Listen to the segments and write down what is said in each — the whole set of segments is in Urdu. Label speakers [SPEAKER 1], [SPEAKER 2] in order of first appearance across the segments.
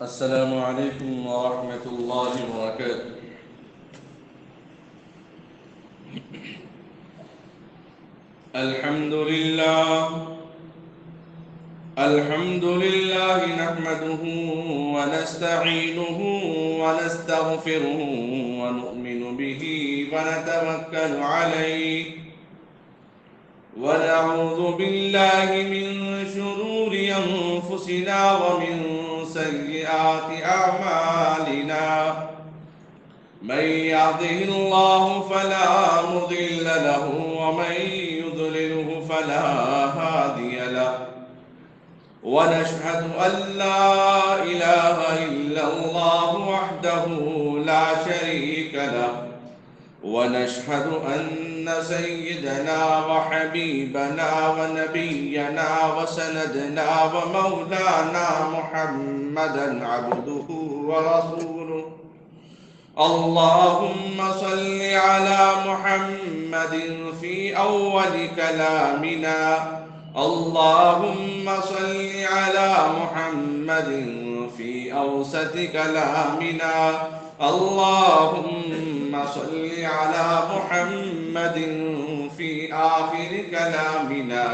[SPEAKER 1] السلام عليكم ورحمة الله وبركاته. الحمد لله نحمده ونستعينه ونستغفره ونؤمن به ونتوكل عليه ونعوذ بالله من شرور أنفسنا ومن سيئات أعمالنا. من يهده الله فلا مضل له ومن يضلله فلا هادي له. ونشهد أن لا إله إلا الله وحده لا شريك له. ونشهد أن سيدنا وحبيبنا ونبينا وسندنا ومولانا محمدا عبده ورسوله. اللهم صل على محمد في أول كلامنا. اللهم صل على محمد في أوسط كلامنا. اللهم صل على محمد في آخر كلامنا.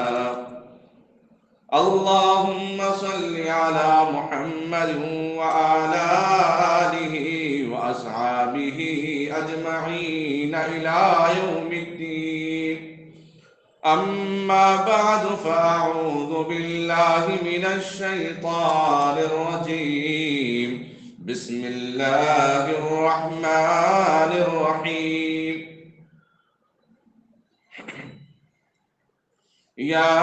[SPEAKER 1] اللهم صل على محمد وعلى آله وأصحابه أجمعين إلى يوم الدين. أما بعد فأعوذ بالله من الشيطان الرجيم. بسم الله الرحمن الرحيم. يا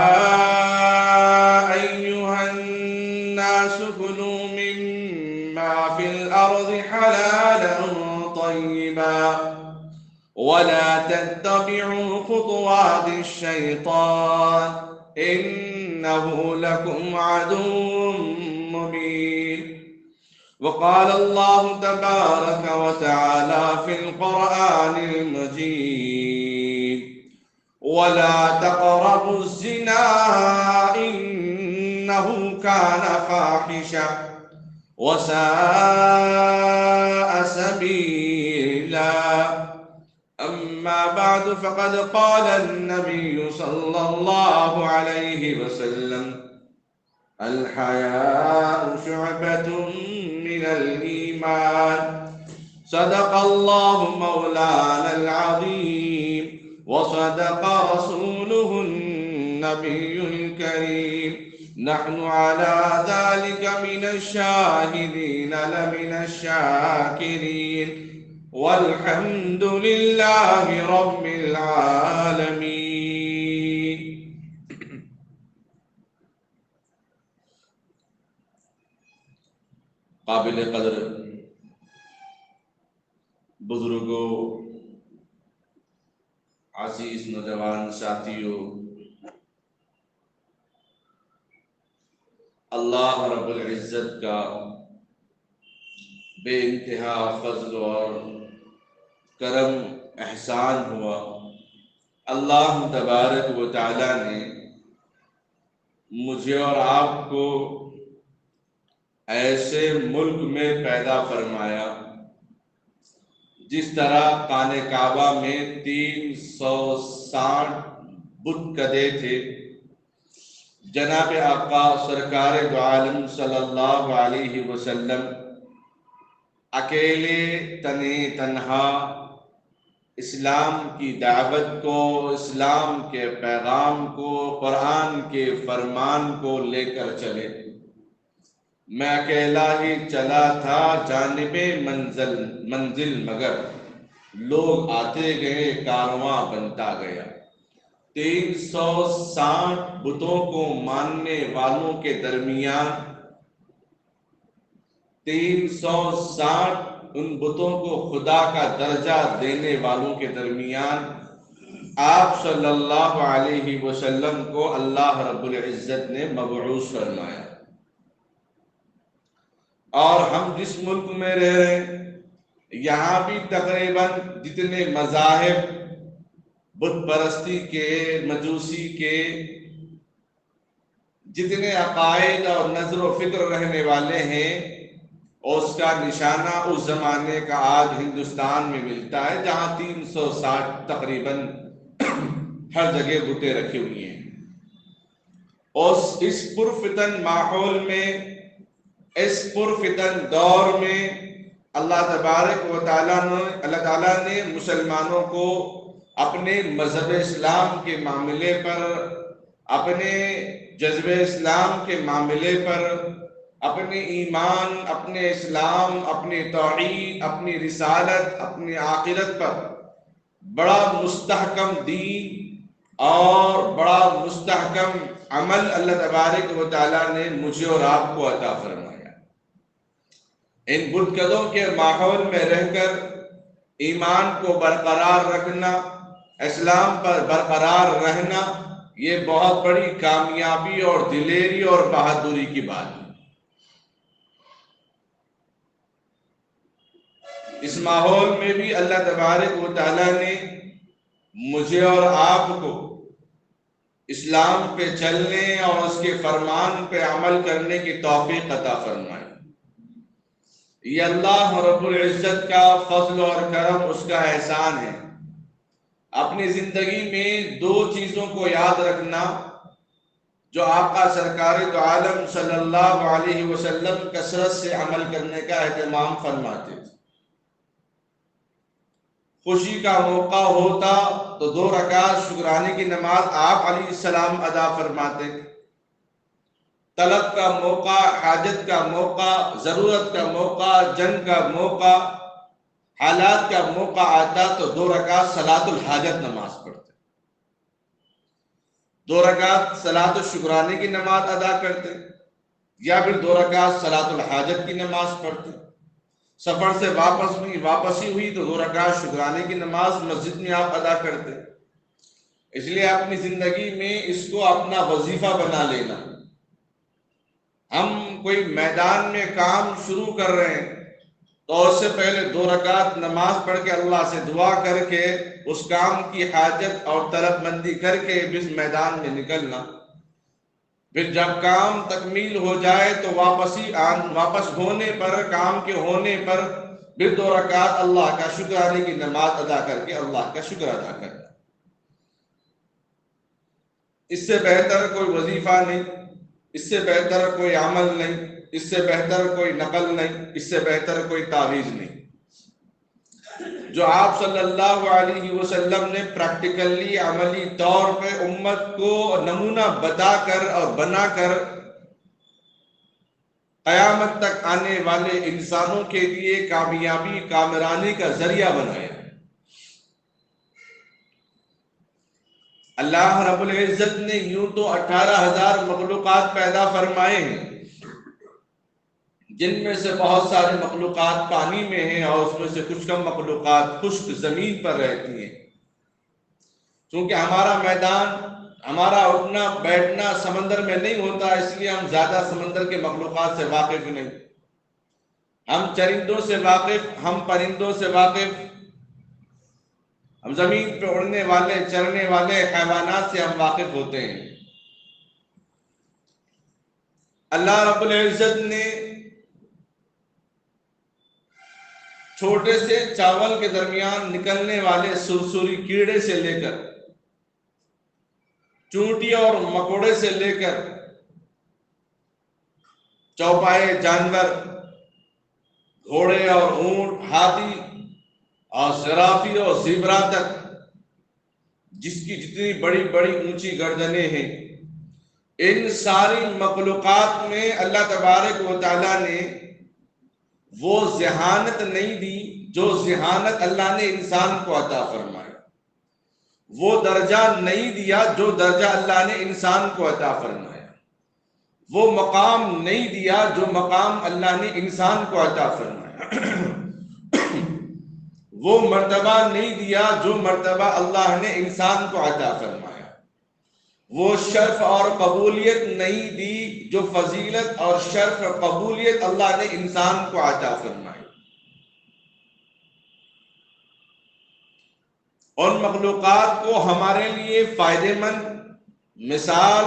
[SPEAKER 1] أيها الناس كلوا مما في الأرض حلالا طيبا ولا تتبعوا خطوات الشيطان إنه لكم عدو مبين. وقال الله تبارك وتعالى في القرآن المجيد: ولا تقربوا الزنا إنه كان فاحشة وساء سبيلا. أما بعد فقد قال النبي صلى الله عليه وسلم: الحياء شعبة من الإيمان. صدق الله مولانا العظيم وصدق رسوله النبي الكريم. نحن على ذلك من الشاهدين لمن الشاكرين والحمد لله رب العالمين. قابل قدر بزرگوں، عزیز نوجوان ساتھیوں، اللہ رب العزت کا بے انتہا فضل اور کرم احسان ہوا. اللہ تبارک و تعالی نے مجھے اور آپ کو ایسے ملک میں پیدا فرمایا جس طرح خانہ کعبہ میں 360 بت کدے تھے. جناب آقا سرکار دو عالم صلی اللہ علیہ وسلم اکیلے تنہا اسلام کی دعوت کو، اسلام کے پیغام کو، قرآن کے فرمان کو لے کر چلے. میں اکیلا ہی چلا تھا جانب منزل مگر لوگ آتے گئے، کارواں بنتا گیا. 360 بتوں کو ماننے والوں کے درمیان 360 ان بتوں کو خدا کا درجہ دینے والوں کے درمیان آپ صلی اللہ علیہ وسلم کو اللہ رب العزت نے مبعوث فرمایا. اور ہم جس ملک میں رہ رہے ہیں یہاں بھی تقریباً جتنے مذاہب بت پرستی کے، مجوسی کے جتنے عقائد اور نظر و فکر رہنے والے ہیں اور اس کا نشانہ اس زمانے کا آج ہندوستان میں ملتا ہے، جہاں 360 تقریباً ہر جگہ بتیں رکھی ہوئی ہیں۔ اور اس پرفتن ماحول میں، اس پرفتن دور میں اللہ تبارک و تعالیٰ نے مسلمانوں کو اپنے مذہب اسلام کے معاملے پر، اپنے جذب اسلام کے معاملے پر، اپنے ایمان، اپنے اسلام، اپنے توحید، اپنی رسالت، اپنی آخرت پر بڑا مستحکم دین اور بڑا مستحکم عمل اللہ تبارک و تعالیٰ نے مجھے اور آپ کو عطا فرمایا۔ ان بت کدوں کے ماحول میں رہ کر ایمان کو برقرار رکھنا، اسلام پر برقرار رہنا، یہ بہت بڑی کامیابی اور دلیری اور بہادری کی بات ہے۔ اس ماحول میں بھی اللہ تبارک و تعالیٰ نے مجھے اور آپ کو اسلام پہ چلنے اور اس کے فرمان پہ عمل کرنے کی توفیق عطا فرمائی۔ یہ اللہ رب العزت کا فضل اور کرم، اس کا احسان ہے۔ اپنی زندگی میں دو چیزوں کو یاد رکھنا جو آقا سرکار دو عالم صلی اللہ علیہ وسلم کثرت سے عمل کرنے کا اہتمام فرماتے تھے۔ خوشی کا موقع ہوتا تو 2 رکعت شکرانے کی نماز آپ علیہ السلام ادا فرماتے۔ طلب کا موقع، حاجت کا موقع، ضرورت کا موقع، جنگ کا موقع، حالات کا موقع آتا تو 2 رکعت صلاۃ الحاجت نماز پڑھتے، 2 رکعت صلاۃ الشکرانے کی نماز ادا کرتے، یا پھر 2 رکعت صلاۃ الحاجت کی نماز پڑھتے۔ سفر سے واپسی ہوئی تو 2 رکعت شکرانے کی نماز مسجد میں آپ ادا کرتے۔ اس لیے اپنی زندگی میں اس کو اپنا وظیفہ بنا لینا۔ ہم کوئی میدان میں کام شروع کر رہے ہیں تو اس سے پہلے 2 رکعت نماز پڑھ کے اللہ سے دعا کر کے اس کام کی حاجت اور طلب مندی کر کے اس میدان میں نکلنا۔ پھر جب کام تکمیل ہو جائے تو واپس ہونے پر، کام کے ہونے پر پھر 2 رکعت اللہ کا شکرانے کی نماز ادا کر کے اللہ کا شکر ادا کرنا۔ اس سے بہتر کوئی وظیفہ نہیں، اس سے بہتر کوئی عمل نہیں، اس سے بہتر کوئی نقل نہیں، اس سے بہتر کوئی تعویذ نہیں جو آپ صلی اللہ علیہ وسلم نے پریکٹیکلی، عملی طور پہ امت کو نمونہ بتا کر اور بنا کر قیامت تک آنے والے انسانوں کے لیے کامیابی، کامرانی کا ذریعہ بنایا۔ اللہ رب العزت نے یوں تو 18,000 مخلوقات پیدا فرمائے ہیں، جن میں سے بہت سارے مخلوقات پانی میں ہیں اور اس میں سے کچھ کم مخلوقات خشک زمین پر رہتی ہیں۔ کیونکہ ہمارا میدان، ہمارا اٹھنا بیٹھنا سمندر میں نہیں ہوتا، اس لیے ہم زیادہ سمندر کے مخلوقات سے واقف نہیں۔ ہم چرندوں سے واقف، ہم پرندوں سے واقف، ہم زمین پہ اڑنے والے، چرنے والے حیوانات سے ہم واقف ہوتے ہیں۔ اللہ رب العزت نے چھوٹے سے چاول کے درمیان نکلنے والے سرسری کیڑے سے لے کر، چونٹی اور مکوڑے سے لے کر، چوپائے جانور، گھوڑے اور اونٹ، ہاتھی اور زرافی اور زیبرا تک، جس کی جتنی بڑی بڑی اونچی گردنیں ہیں، ان ساری مخلوقات میں اللہ تبارک و تعالیٰ نے وہ ذہانت نہیں دی جو ذہانت اللہ نے انسان کو عطا فرمایا، وہ درجہ نہیں دیا جو درجہ اللہ نے انسان کو عطا فرمایا، وہ مقام نہیں دیا جو مقام اللہ نے انسان کو عطا فرمایا، وہ مرتبہ نہیں دیا جو مرتبہ اللہ نے انسان کو عطا فرمایا، وہ شرف اور قبولیت نہیں دی جو فضیلت اور شرف اور قبولیت اللہ نے انسان کو عطا فرمائی۔ ان مخلوقات کو ہمارے لیے فائدے مند، مثال،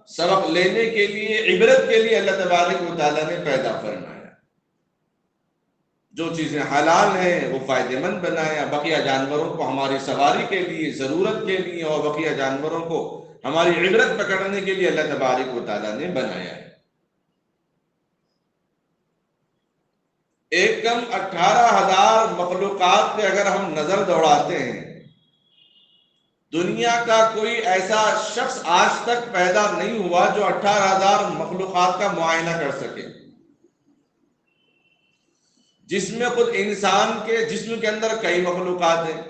[SPEAKER 1] سبق لینے کے لیے، عبرت کے لیے اللہ تبارک و تعالیٰ نے پیدا فرمایا۔ جو چیزیں حلال ہیں وہ فائدہ مند بنایا، بقیہ جانوروں کو ہماری سواری کے لیے، ضرورت کے لیے، اور بقیہ جانوروں کو ہماری عبرت پکڑنے کے لیے اللہ تبارک و تعالیٰ نے بنایا ہے۔ ایک کم 18,000 مخلوقات پہ اگر ہم نظر دوڑاتے ہیں، دنیا کا کوئی ایسا شخص آج تک پیدا نہیں ہوا جو 18,000 مخلوقات کا معائنہ کر سکے، جس میں خود انسان کے جسم کے اندر کئی مخلوقات ہیں،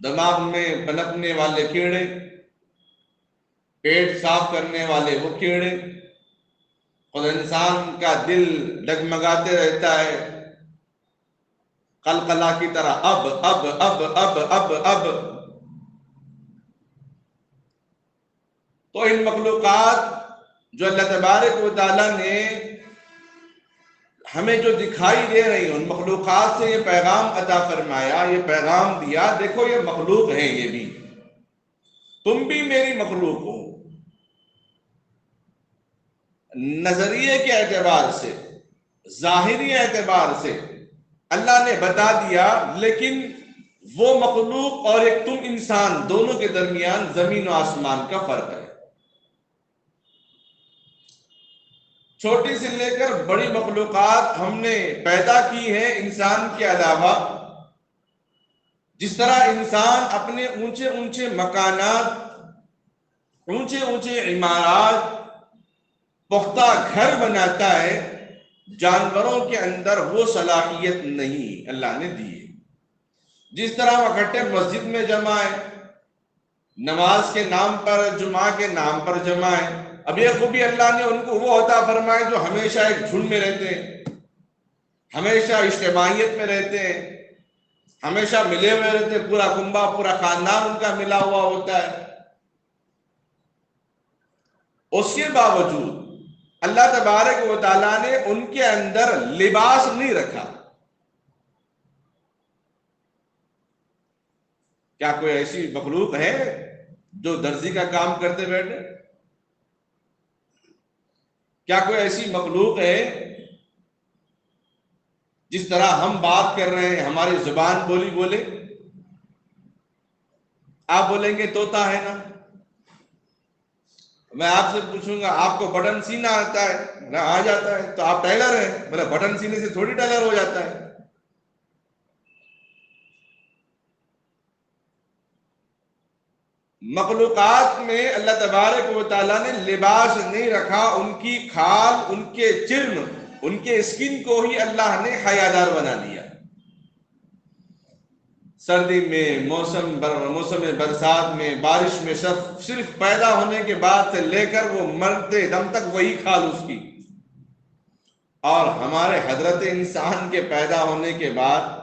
[SPEAKER 1] دماغ میں پنپنے والے کیڑے، پیٹ صاف کرنے والے وہ کیڑے، خود انسان کا دل ڈگمگاتے رہتا ہے قلقلہ کی طرح، اب اب اب اب اب اب۔ تو ان مخلوقات جو اللہ تبارک و تعالیٰ نے ہمیں جو دکھائی دے رہی ہیں، ان مخلوقات سے یہ پیغام عطا فرمایا، یہ پیغام دیا، دیکھو یہ مخلوق ہیں، یہ بھی تم بھی میری مخلوق ہو۔ نظریے کے اعتبار سے، ظاہری اعتبار سے اللہ نے بتا دیا، لیکن وہ مخلوق اور ایک تم انسان، دونوں کے درمیان زمین و آسمان کا فرق ہے۔ چھوٹی سے لے کر بڑی مخلوقات ہم نے پیدا کی ہیں انسان کے علاوہ۔ جس طرح انسان اپنے اونچے اونچے مکانات، اونچے اونچے عمارات، پختہ گھر بناتا ہے، جانوروں کے اندر وہ صلاحیت نہیں اللہ نے دی ہے۔ جس طرح وہ اکٹھے مسجد میں جمع ہے، نماز کے نام پر، جمعہ کے نام پر جمع ہے، اب یہ خوبی اللہ نے ان کو وہ عطا فرمائے جو ہمیشہ ایک جھنڈ میں رہتے ہیں، ہمیشہ اجتماعیت میں رہتے ہیں، ہمیشہ ملے ہوئے رہتے ہیں، پورا کنبہ، پورا خاندان ان کا ملا ہوا ہوتا ہے۔ اس کے باوجود اللہ تبارک و تعالیٰ نے ان کے اندر لباس نہیں رکھا۔ کیا کوئی ایسی مخلوق ہے جو درزی کا کام کرتے بیٹھے؟ کیا کوئی ایسی مخلوق ہے جس طرح ہم بات کر رہے ہیں، ہماری زبان بولی بولے؟ آپ بولیں گے طوطا ہے نا، میں آپ سے پوچھوں گا آپ کو بٹن سینا آتا ہے نہ؟ آ جاتا ہے، تو آپ ٹیلر ہیں، مطلب بٹن سینے سے تھوڑی ٹیلر ہو جاتا ہے۔ مخلوقات میں اللہ تبارک و تعالیٰ نے لباس نہیں رکھا، ان کی کھال، ان کے چرم، ان کے اسکن کو ہی اللہ نے حیادار بنا دیا۔ سردی میں، موسم برسات میں، بارش میں، صرف پیدا ہونے کے بعد سے لے کر وہ مرتے دم تک وہی کھال اس کی۔ اور ہمارے حضرت انسان کے پیدا ہونے کے بعد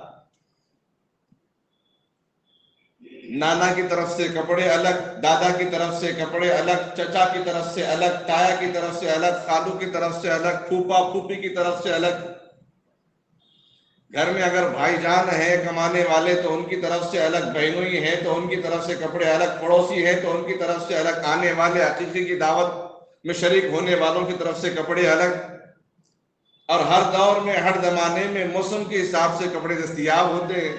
[SPEAKER 1] نانا کی طرف سے کپڑے الگ، دادا کی طرف سے کپڑے الگ، چچا کی طرف سے الگ، تایا کی طرف سے الگ، خالو کی طرف سے الگ، پھوپا پھوپھی کی طرف سے الگ۔ گھر میں اگر بھائی جان ہیں کمانے والے تو ان کی طرف سے الگ، بہنوئی ہیں تو ان کی طرف سے کپڑے الگ، پڑوسی ہیں تو ان کی طرف سے الگ، آنے والے عقیقے کی دعوت میں شریک ہونے والوں کی طرف سے کپڑے الگ۔ اور ہر دور میں، ہر زمانے میں موسم کے حساب سے کپڑے دستیاب ہوتے ہیں۔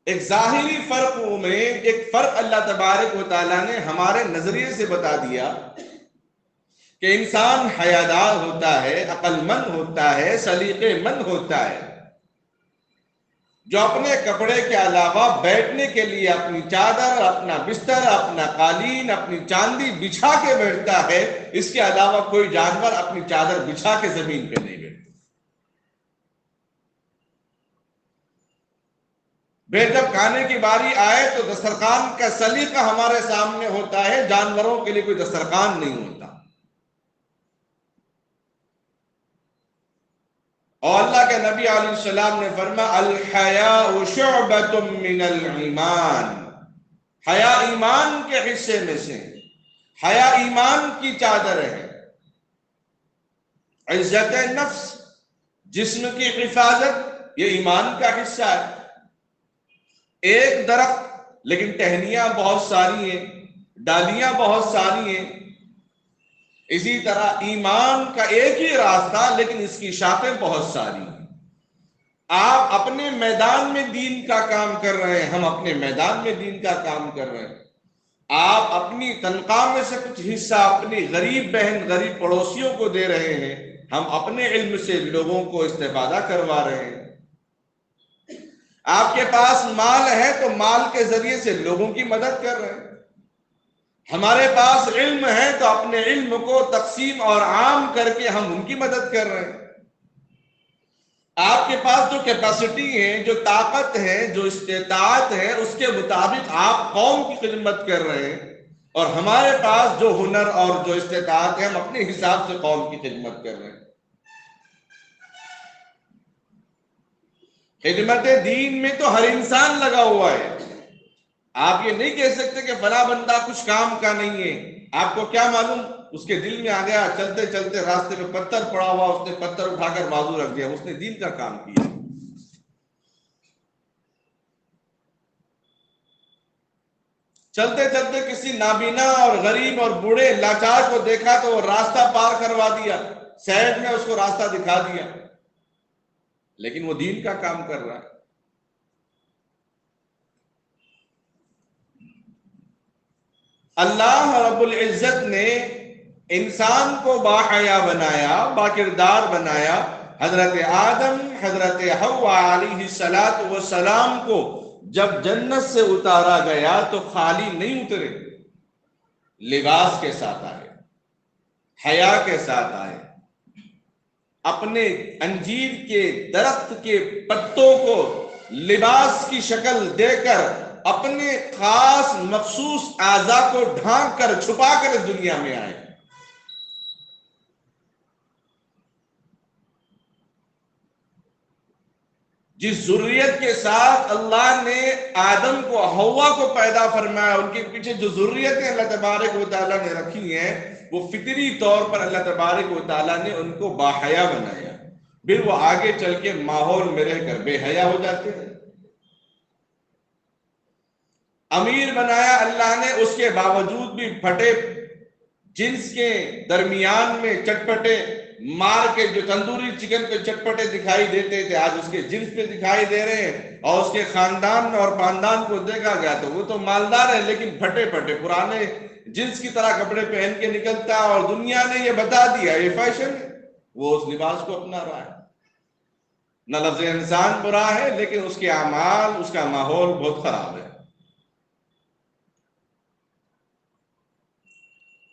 [SPEAKER 1] ایک ظاہری فرق میں ایک فرق اللہ تبارک و تعالیٰ نے ہمارے نظریے سے بتا دیا کہ انسان حیادار ہوتا ہے، عقل مند ہوتا ہے، سلیقے مند ہوتا ہے، جو اپنے کپڑے کے علاوہ بیٹھنے کے لیے اپنی چادر، اپنا بستر، اپنا قالین، اپنی چاندی بچھا کے بیٹھتا ہے۔ اس کے علاوہ کوئی جانور اپنی چادر بچھا کے زمین پہ نہیں بیٹھتا۔ جب کھانے کی باری آئے تو دسترخوان کا سلیقہ ہمارے سامنے ہوتا ہے، جانوروں کے لیے کوئی دسترخوان نہیں ہوتا۔ اور اللہ کے نبی علیہ السلام نے فرمایا الحیاء شعبۃ من الایمان، حیا ایمان کے حصے میں سے، حیا ایمان کی چادر ہے۔ عزت نفس، جسم کی حفاظت، یہ ایمان کا حصہ ہے۔ ایک درخت لیکن ٹہنیاں بہت ساری ہیں، ڈالیاں بہت ساری ہیں، اسی طرح ایمان کا ایک ہی راستہ، لیکن اس کی شاخیں بہت ساری ہیں۔ آپ اپنے میدان میں دین کا کام کر رہے ہیں، ہم اپنے میدان میں دین کا کام کر رہے ہیں۔ آپ اپنی تنخواہ میں سے کچھ حصہ اپنی غریب بہن، غریب پڑوسیوں کو دے رہے ہیں، ہم اپنے علم سے لوگوں کو استفادہ کروا رہے ہیں۔ آپ کے پاس مال ہے تو مال کے ذریعے سے لوگوں کی مدد کر رہے ہیں۔ ہمارے پاس علم ہے تو اپنے علم کو تقسیم اور عام کر کے ہم ان کی مدد کر رہے ہیں۔ آپ کے پاس جو کیپیسٹی ہے، جو طاقت ہے، جو استطاعت ہے، اس کے مطابق آپ قوم کی خدمت کر رہے ہیں، اور ہمارے پاس جو ہنر اور جو استطاعت ہے، ہم اپنے حساب سے قوم کی خدمت کر رہے ہیں۔ خدمت دین میں تو ہر انسان لگا ہوا ہے۔ آپ یہ نہیں کہہ سکتے کہ فلاں بندہ کچھ کام کا نہیں ہے۔ آپ کو کیا معلوم، اس کے دل میں آ گیا، چلتے چلتے راستے میں پتھر پڑا ہوا، اس نے پتھر اٹھا کر بازو رکھ دیا، اس نے دین کا کام کیا۔ چلتے چلتے کسی نابینا اور غریب اور بوڑھے لاچار کو دیکھا تو وہ راستہ پار کروا دیا، سائڈ میں اس کو راستہ دکھا دیا، لیکن وہ دین کا کام کر رہا ہے۔ اللہ رب العزت نے انسان کو باحیا بنایا، با کردار بنایا۔ حضرت آدم، حضرت حوا علیہ السلام کو جب جنت سے اتارا گیا تو خالی نہیں اترے، لباس کے ساتھ آئے، حیا کے ساتھ آئے، اپنے انجیر کے درخت کے پتوں کو لباس کی شکل دے کر اپنے خاص مخصوص اعضاء کو ڈھانک کر چھپا کر اس دنیا میں آئے۔ جس ذریت کے ساتھ اللہ نے آدم کو، حوا کو پیدا فرمایا، ان کے پیچھے جو ذریتیں اللہ تبارک و تعالیٰ نے رکھی ہیں، وہ فطری طور پر اللہ تبارک و تعالیٰ نے ان کو باحیا بنایا، پھر وہ آگے چل کے ماحول میں رہ کر بے حیا ہو جاتے ہیں۔ امیر بنایا اللہ نے، اس کے باوجود بھی پھٹے جنس کے درمیان میں چٹپٹے مار کے، جو تندوری چکن پہ چٹپٹے دکھائی دیتے تھے، آج اس کے جنس پہ دکھائی دے رہے ہیں، اور اس کے خاندان اور خاندان کو دیکھا گیا تو وہ تو مالدار ہے، لیکن پھٹے پھٹے پرانے جنس کی طرح کپڑے پہن کے نکلتا ہے، اور دنیا نے یہ بتا دیا یہ فیشن ہے، وہ اس لباس کو اپنا رہا ہے۔ نہ لفظ انسان برا ہے، لیکن اس کے اعمال، اس کا ماحول بہت خراب ہے۔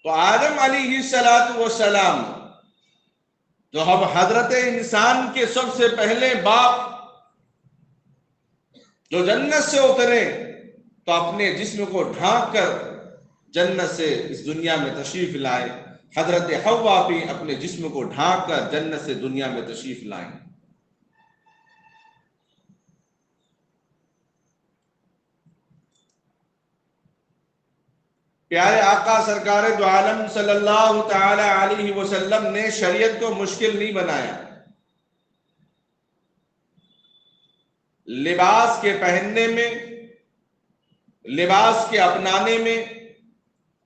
[SPEAKER 1] تو آدم علیہ السلام جو ہم حضرت انسان کے سب سے پہلے باپ، جو جنت سے اترے تو اپنے جسم کو ڈھانک کر جنت سے اس دنیا میں تشریف لائے۔ حضرت حوا بھی اپنے جسم کو ڈھانک کر جنت سے دنیا میں تشریف لائیں۔ پیارے آقا سرکار دو عالم صلی اللہ تعالی علیہ وسلم نے شریعت کو مشکل نہیں بنایا۔ لباس کے پہننے میں، لباس کے اپنانے میں،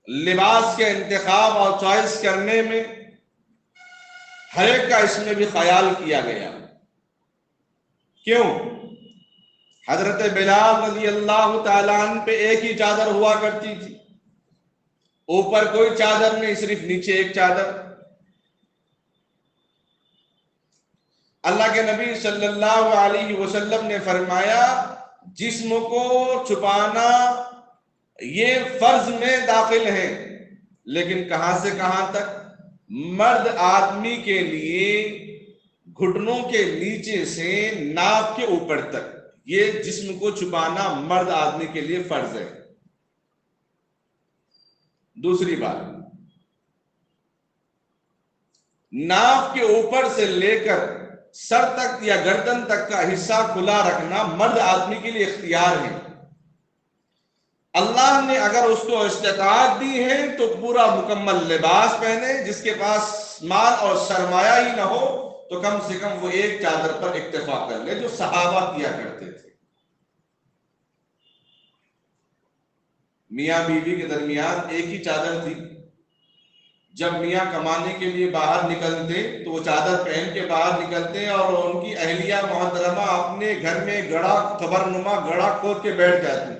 [SPEAKER 1] لباس کے انتخاب اور چوائس کرنے میں، ہر ایک کا اس میں بھی خیال کیا گیا۔ کیوں؟ حضرت بلال رضی اللہ تعالیٰ عنہ پہ ایک ہی چادر ہوا کرتی تھی، اوپر کوئی چادر نہیں، صرف نیچے ایک چادر۔ اللہ کے نبی صلی اللہ علیہ وسلم نے فرمایا جسم کو چھپانا یہ فرض میں داخل ہے، لیکن کہاں سے کہاں تک؟ مرد آدمی کے لیے گھٹنوں کے نیچے سے ناک کے اوپر تک، یہ جسم کو چھپانا مرد آدمی کے لیے فرض ہے۔ دوسری بات، ناک کے اوپر سے لے کر سر تک یا گردن تک کا حصہ کھلا رکھنا مرد آدمی کے لیے اختیار ہے۔ اللہ نے اگر اس کو استطاعت دی ہے تو پورا مکمل لباس پہنے، جس کے پاس مال اور سرمایہ ہی نہ ہو تو کم سے کم وہ ایک چادر پر اکتفا کر لے، جو صحابہ کیا کرتے تھے۔ میاں بیوی کے درمیان ایک ہی چادر تھی، جب میاں کمانے کے لیے باہر نکلتے تو وہ چادر پہن کے باہر نکلتے اور ان کی اہلیہ محترمہ اپنے گھر میں گڑھا خبرنما گڑھا کھود کے بیٹھ جاتی،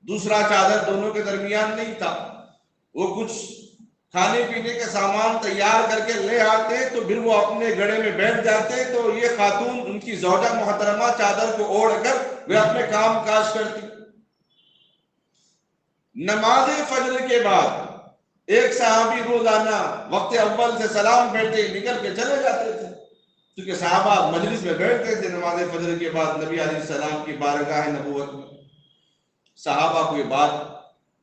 [SPEAKER 1] دوسرا چادر دونوں کے درمیان نہیں تھا، وہ کچھ کھانے پینے کا سامان تیار کر کے لے آتے تو پھر وہ اپنے گڑھے میں بیٹھ جاتے، تو یہ خاتون ان کی زوجہ محترمہ چادر کو اوڑھ کر وہ اپنے کام کاج کرتی۔ نماز فجر کے بعد ایک صحابی روزانہ وقت اول سے سلام پھیرتے نکل کے چلے جاتے تھے، کیونکہ صحابہ مجلس میں بیٹھتے تھے نماز فجر کے بعد نبی علیہ السلام کی بارگاہ نبوت میں۔ صحابہ کو یہ بات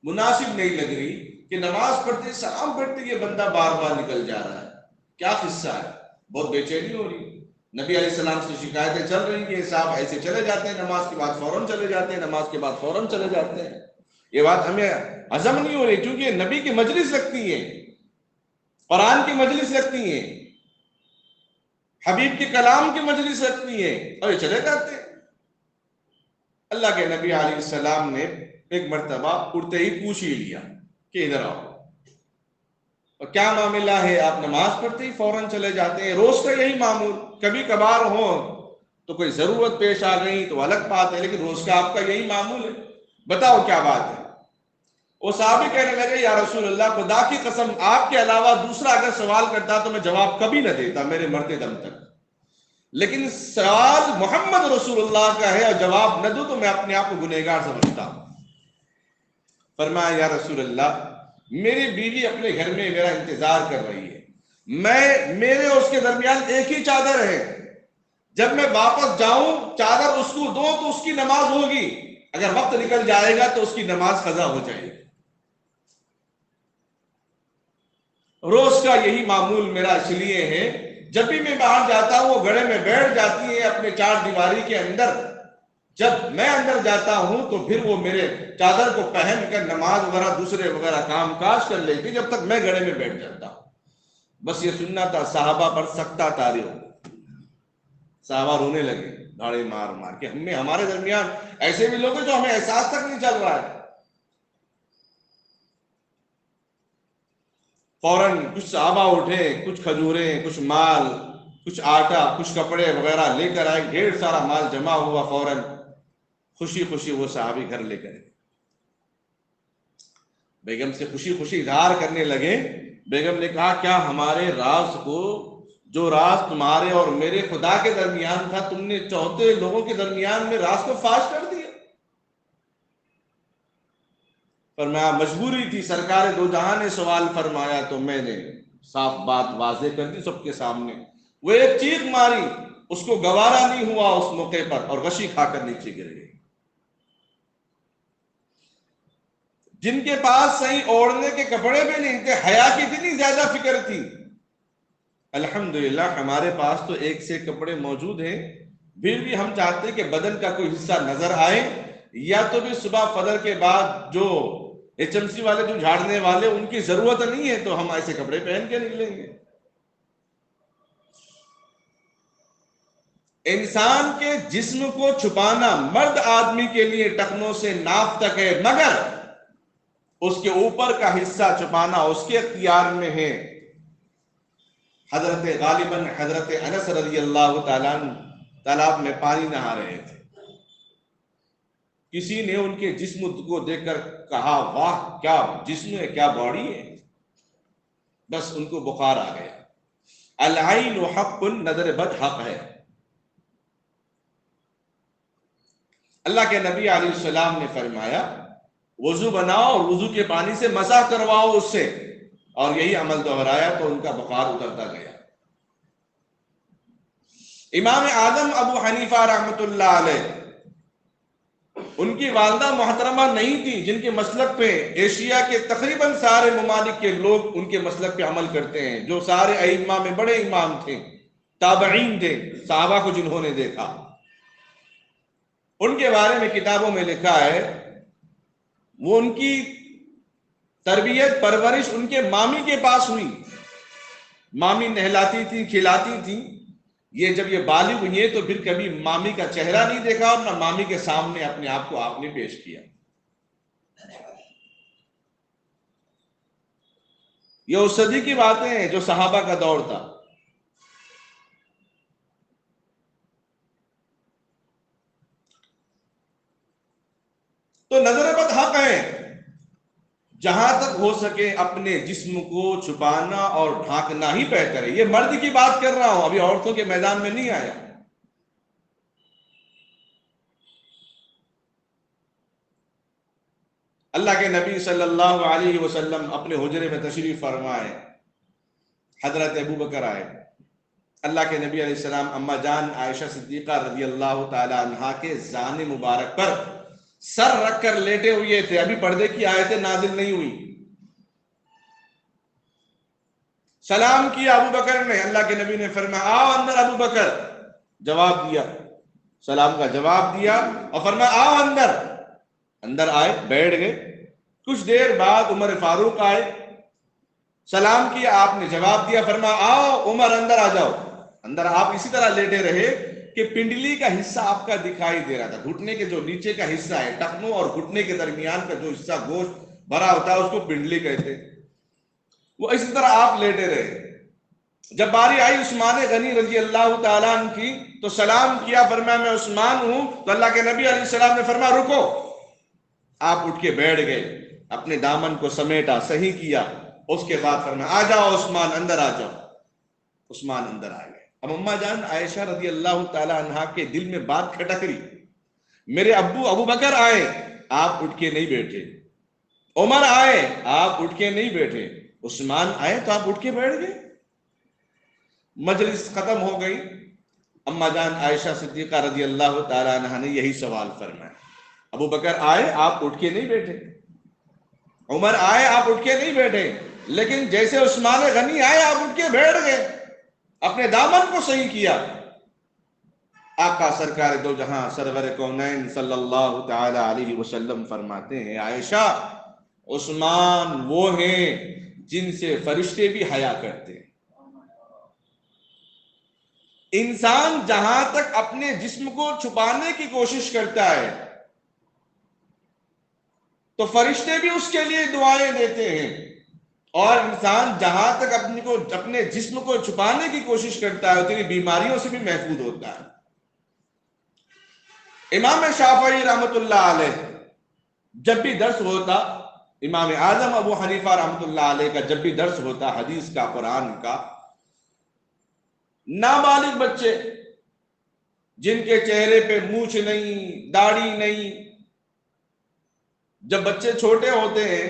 [SPEAKER 1] مناسب نہیں لگ رہی کہ نماز پڑھتے سلام پڑھتے یہ بندہ بار بار نکل جا رہا ہے، کیا قصہ ہے؟ بہت بے چینی ہو رہی۔ نبی علیہ السلام سے شکایتیں چل رہی کہ صاحب ایسے چلے جاتے ہیں، نماز کے بعد فوراً چلے جاتے ہیں، نماز کے بعد فوراً چلے جاتے ہیں، یہ بات ہمیں ہضم نہیں ہو رہی، کیونکہ نبی کی مجلس لگتی ہے، قرآن کی مجلس لگتی ہے، حبیب کے کلام کی مجلس لگتی ہے، اور یہ چلے جاتے ہیں۔ اللہ کے نبی علیہ السلام نے ایک مرتبہ اٹھتے ہی پوچھ ہی لیا کہ ادھر آؤ، اور کیا معاملہ ہے؟ آپ نماز پڑھتے ہی فوراً چلے جاتے ہیں، روز کا یہی معمول، کبھی کبھار ہو تو کوئی ضرورت پیش آ گئی تو الگ بات ہے، لیکن روز کا آپ کا یہی معمول ہے، بتاؤ کیا بات ہے؟ وہ صحابی کہنے لگے یا رسول اللہ خدا کی قسم آپ کے علاوہ دوسرا اگر سوال کرتا تو میں جواب کبھی نہ دیتا میرے مرتے دم تک، لیکن سوال محمد رسول اللہ کا ہے اور جواب نہ دوں تو میں اپنے آپ کو گنہگار سمجھتا ہوں۔ فرمایا یا رسول اللہ میری بیوی اپنے گھر میں میرا انتظار کر رہی ہے، میرے اور اس کے درمیان ایک ہی چادر ہے، جب میں واپس جاؤں چادر اس کو دو تو اس کی نماز ہوگی، اگر وقت نکل جائے گا تو اس کی نماز قضا ہو جائے گی۔ روز کا یہی معمول میرا اس لیے ہے جب بھی میں باہر جاتا ہوں وہ گڑھے میں بیٹھ جاتی ہے اپنے چار دیواری کے اندر، جب میں اندر جاتا ہوں تو پھر وہ میرے چادر کو پہن کر نماز وغیرہ دوسرے وغیرہ کام کاج کر لیتی جب تک میں گڑھے میں بیٹھ جاتا ہوں۔ بس یہ سننا تھا، صحابہ پر سکتہ طاری ہو، صحابہ رونے لگے دھاڑے مار مار کے، ہمارے درمیان ایسے بھی لوگ ہیں جو ہمیں احساس تک نہیں چل رہا ہے۔ فوراً کچھ صحابہ اٹھے، کچھ کھجوریں، کچھ مال، کچھ آٹا، کچھ کپڑے وغیرہ لے کر آئے، ڈھیر سارا مال جمع ہوا، فوراً خوشی خوشی وہ صحابی گھر لے کر بیگم سے خوشی خوشی اظہار کرنے لگے۔ بیگم نے کہا کیا ہمارے راز کو، جو راز تمہارے اور میرے خدا کے درمیان تھا، تم نے چوتھے لوگوں کے درمیان میں راز کو فاش کر دیا؟ فرمایا مجبوری تھی، سرکار دو جہاں نے سوال فرمایا تو میں نے صاف بات واضح کر دی سب کے سامنے۔ وہ ایک چیخ ماری، اس کو گوارا نہیں ہوا اس موقع پر، اور غشی کھا کر نیچے گر گئی۔ جن کے پاس صحیح اوڑھنے کے کپڑے بھی نہیں تھے، حیا کی اتنی زیادہ فکر تھی، الحمدللہ ہمارے پاس تو ایک سے کپڑے موجود ہیں، پھر بھی ہم چاہتے ہیں کہ بدن کا کوئی حصہ نظر آئے، یا تو بھی صبح فجر کے بعد جو HMC والے جو جھاڑنے والے ان کی ضرورت نہیں ہے تو ہم ایسے کپڑے پہن کے نکلیں گے۔ انسان کے جسم کو چھپانا مرد آدمی کے لیے ٹخنوں سے ناف تک ہے، مگر اس کے اوپر کا حصہ چھپانا اس کے اختیار میں ہے۔ حضرت غالباً حضرت انس رضی اللہ تعالیٰ تالاب میں پانی نہا رہے تھے، کسی نے ان کے جسم کو دیکھ کر کہا واہ کیا جسم ہے، کیا باڈی ہے، بس ان کو بخار آ گیا۔ العین حق، نظر بد حق ہے۔ اللہ کے نبی علیہ السلام نے فرمایا وضو بناؤ اور وضو کے پانی سے مسح کرواؤ اس سے، اور یہی عمل دہرایا تو ان کا بخار اترتا گیا۔ امام اعظم ابو حنیفہ رحمۃ اللہ علیہ، ان کی والدہ محترمہ نہیں تھی جن کے مسلک پہ ایشیا کے تقریباً سارے ممالک کے لوگ ان کے مسلک پہ عمل کرتے ہیں، جو سارے ائمہ میں بڑے امام تھے، تابعین تھے، صحابہ کو جنہوں نے دیکھا۔ ان کے بارے میں کتابوں میں لکھا ہے وہ ان کی تربیت پرورش ان کے مامی کے پاس ہوئی، مامی نہلاتی تھی، کھلاتی تھی، یہ جب یہ بالغ ہوئی ہیں تو پھر کبھی مامی کا چہرہ نہیں دیکھا اور نہ مامی کے سامنے اپنے آپ کو آپ نے پیش کیا۔ یہ اس صدی کی باتیں ہیں جو صحابہ کا دور تھا. تو نظر بد حق ہے، جہاں تک ہو سکے اپنے جسم کو چھپانا اور ڈھانکنا ہی بہتر ہے. یہ مرد کی بات کر رہا ہوں، ابھی عورتوں کے میدان میں نہیں آیا. اللہ کے نبی صلی اللہ علیہ وسلم اپنے حجرے میں تشریف فرمائے، حضرت ابو بکر آئے. اللہ کے نبی علیہ السلام اما جان عائشہ صدیقہ رضی اللہ تعالی عنہا کے زان مبارک پر سر رکھ کر لیٹے ہوئے تھے. ابھی پردے کی آیتیں نازل نہیں ہوئی. سلام کیا ابو بکر نے، اللہ کے نبی نے فرمایا آؤ اندر ابو بکر. جواب دیا، سلام کا جواب دیا اور فرمایا آؤ اندر. اندر آئے، بیٹھ گئے. کچھ دیر بعد عمر فاروق آئے، سلام کیا، آپ نے جواب دیا، فرمایا آؤ عمر اندر آ جاؤ. اندر آپ اسی طرح لیٹے رہے کہ پنڈلی کا حصہ آپ کا دکھائی دے رہا تھا. گھٹنے کے جو نیچے کا حصہ ہے، ٹخنوں اور گھٹنے کے درمیان کا جو حصہ گوشت بھرا ہوتا ہے اس کو پنڈلی کہتے ہیں. وہ اسی طرح آپ لیٹے رہے. جب باری آئی عثمان غنی رضی اللہ تعالیٰ عنہ کی تو سلام کیا، فرمایا میں عثمان ہوں. تو اللہ کے نبی علیہ السلام نے فرمایا رکو. آپ اٹھ کے بیٹھ گئے، اپنے دامن کو سمیٹا، صحیح کیا. اس کے بعد فرمایا آ جاؤ عثمان اندر آ جاؤ. عثمان اندر آ گئے. اب اما جان عائشہ رضی اللہ تعالی عنہا کے دل میں بات کھٹک رہی. میرے ابو بکر آئے، آپ اٹھ کے نہیں بیٹھے. عمر آئے، آپ اٹھ کے نہیں بیٹھے. عثمان آئے تو آپ اٹھ کے بیٹھ گئے. مجلس ختم ہو گئی. اما جان عائشہ صدیقہ رضی اللہ تعالی عنہا نے یہی سوال فرمایا. ابو بکر آئے، آپ اٹھ کے نہیں بیٹھے. عمر آئے، آپ اٹھ کے نہیں بیٹھے. لیکن جیسے عثمان غنی آئے آپ اٹھ کے بیٹھ گئے، اپنے دامن کو صحیح کیا. آقا سرکار دو جہاں سرور کونین صلی اللہ تعالی علیہ وسلم فرماتے ہیں عائشہ عثمان وہ ہیں جن سے فرشتے بھی حیا کرتے ہیں. انسان جہاں تک اپنے جسم کو چھپانے کی کوشش کرتا ہے تو فرشتے بھی اس کے لیے دعائیں دیتے ہیں، اور انسان جہاں تک اپنے جسم کو چھپانے کی کوشش کرتا ہے تیری بیماریوں سے بھی محفوظ ہوتا ہے. امام شافعی رحمت اللہ علیہ جب بھی درس ہوتا، امام اعظم ابو حنیفہ رحمت اللہ علیہ کا جب بھی درس ہوتا حدیث کا، قرآن کا، نابالغ بچے جن کے چہرے پہ مونچھ نہیں، داڑھی نہیں، جب بچے چھوٹے ہوتے ہیں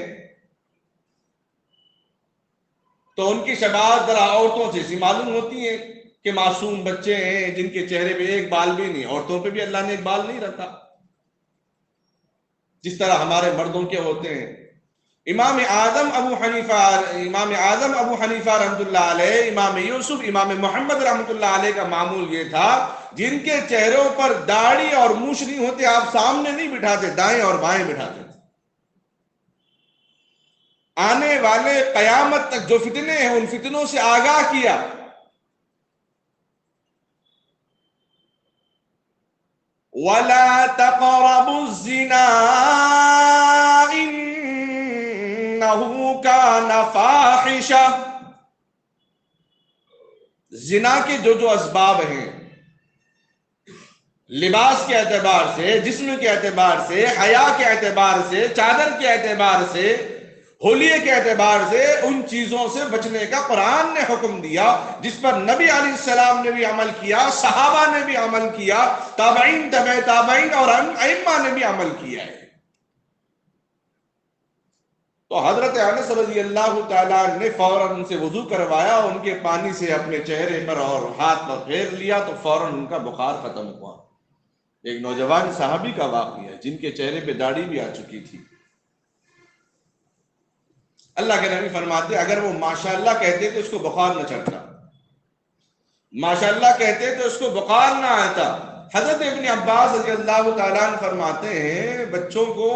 [SPEAKER 1] تو ان کی شباہت ذرا عورتوں سے معلوم ہوتی ہے کہ معصوم بچے ہیں جن کے چہرے پہ ایک بال بھی نہیں. عورتوں پہ بھی اللہ نے ایک بال نہیں رکھا جس طرح ہمارے مردوں کے ہوتے ہیں. امام اعظم ابو حنیفہ رحمۃ اللہ علیہ، امام یوسف، امام محمد رحمۃ اللہ علیہ کا معمول یہ تھا جن کے چہروں پر داڑھی اور مونچھ نہیں ہوتے آپ سامنے نہیں بٹھاتے، دائیں اور بائیں بٹھاتے تھے. آنے والے قیامت تک جو فتنے ہیں ان فتنوں سے آگاہ کیا. وَلَا تَقْرَبُوا الزِّنَا إِنَّهُ كَانَ فَاحِشَةً. زنا کے جو اسباب ہیں، لباس کے اعتبار سے، جسم کے اعتبار سے، حیا کے اعتبار سے، چادر کے اعتبار سے، ہولیے کے اعتبار سے، ان چیزوں سے بچنے کا قرآن نے حکم دیا جس پر نبی علیہ السلام نے بھی عمل کیا، صحابہ نے بھی عمل کیا، تابعین، تبع تابعین اور ائمہ نے بھی عمل کیا ہے. تو حضرت انس رضی اللہ تعالیٰ نے فوراً ان سے وضو کروایا، ان کے پانی سے اپنے چہرے پر اور ہاتھ پر پھیر لیا تو فوراً ان کا بخار ختم ہوا. ایک نوجوان صحابی کا واقعہ جن کے چہرے پہ داڑھی بھی آ چکی تھی. اللہ کے نبی فرماتے اگر وہ ماشاءاللہ کہتے تو اس کو بخار نہ چڑھتا، ماشاءاللہ کہتے تو اس کو بخار نہ آتا. حضرت ابن عباس رضی اللہ تعالیٰ عنہ فرماتے ہیں بچوں کو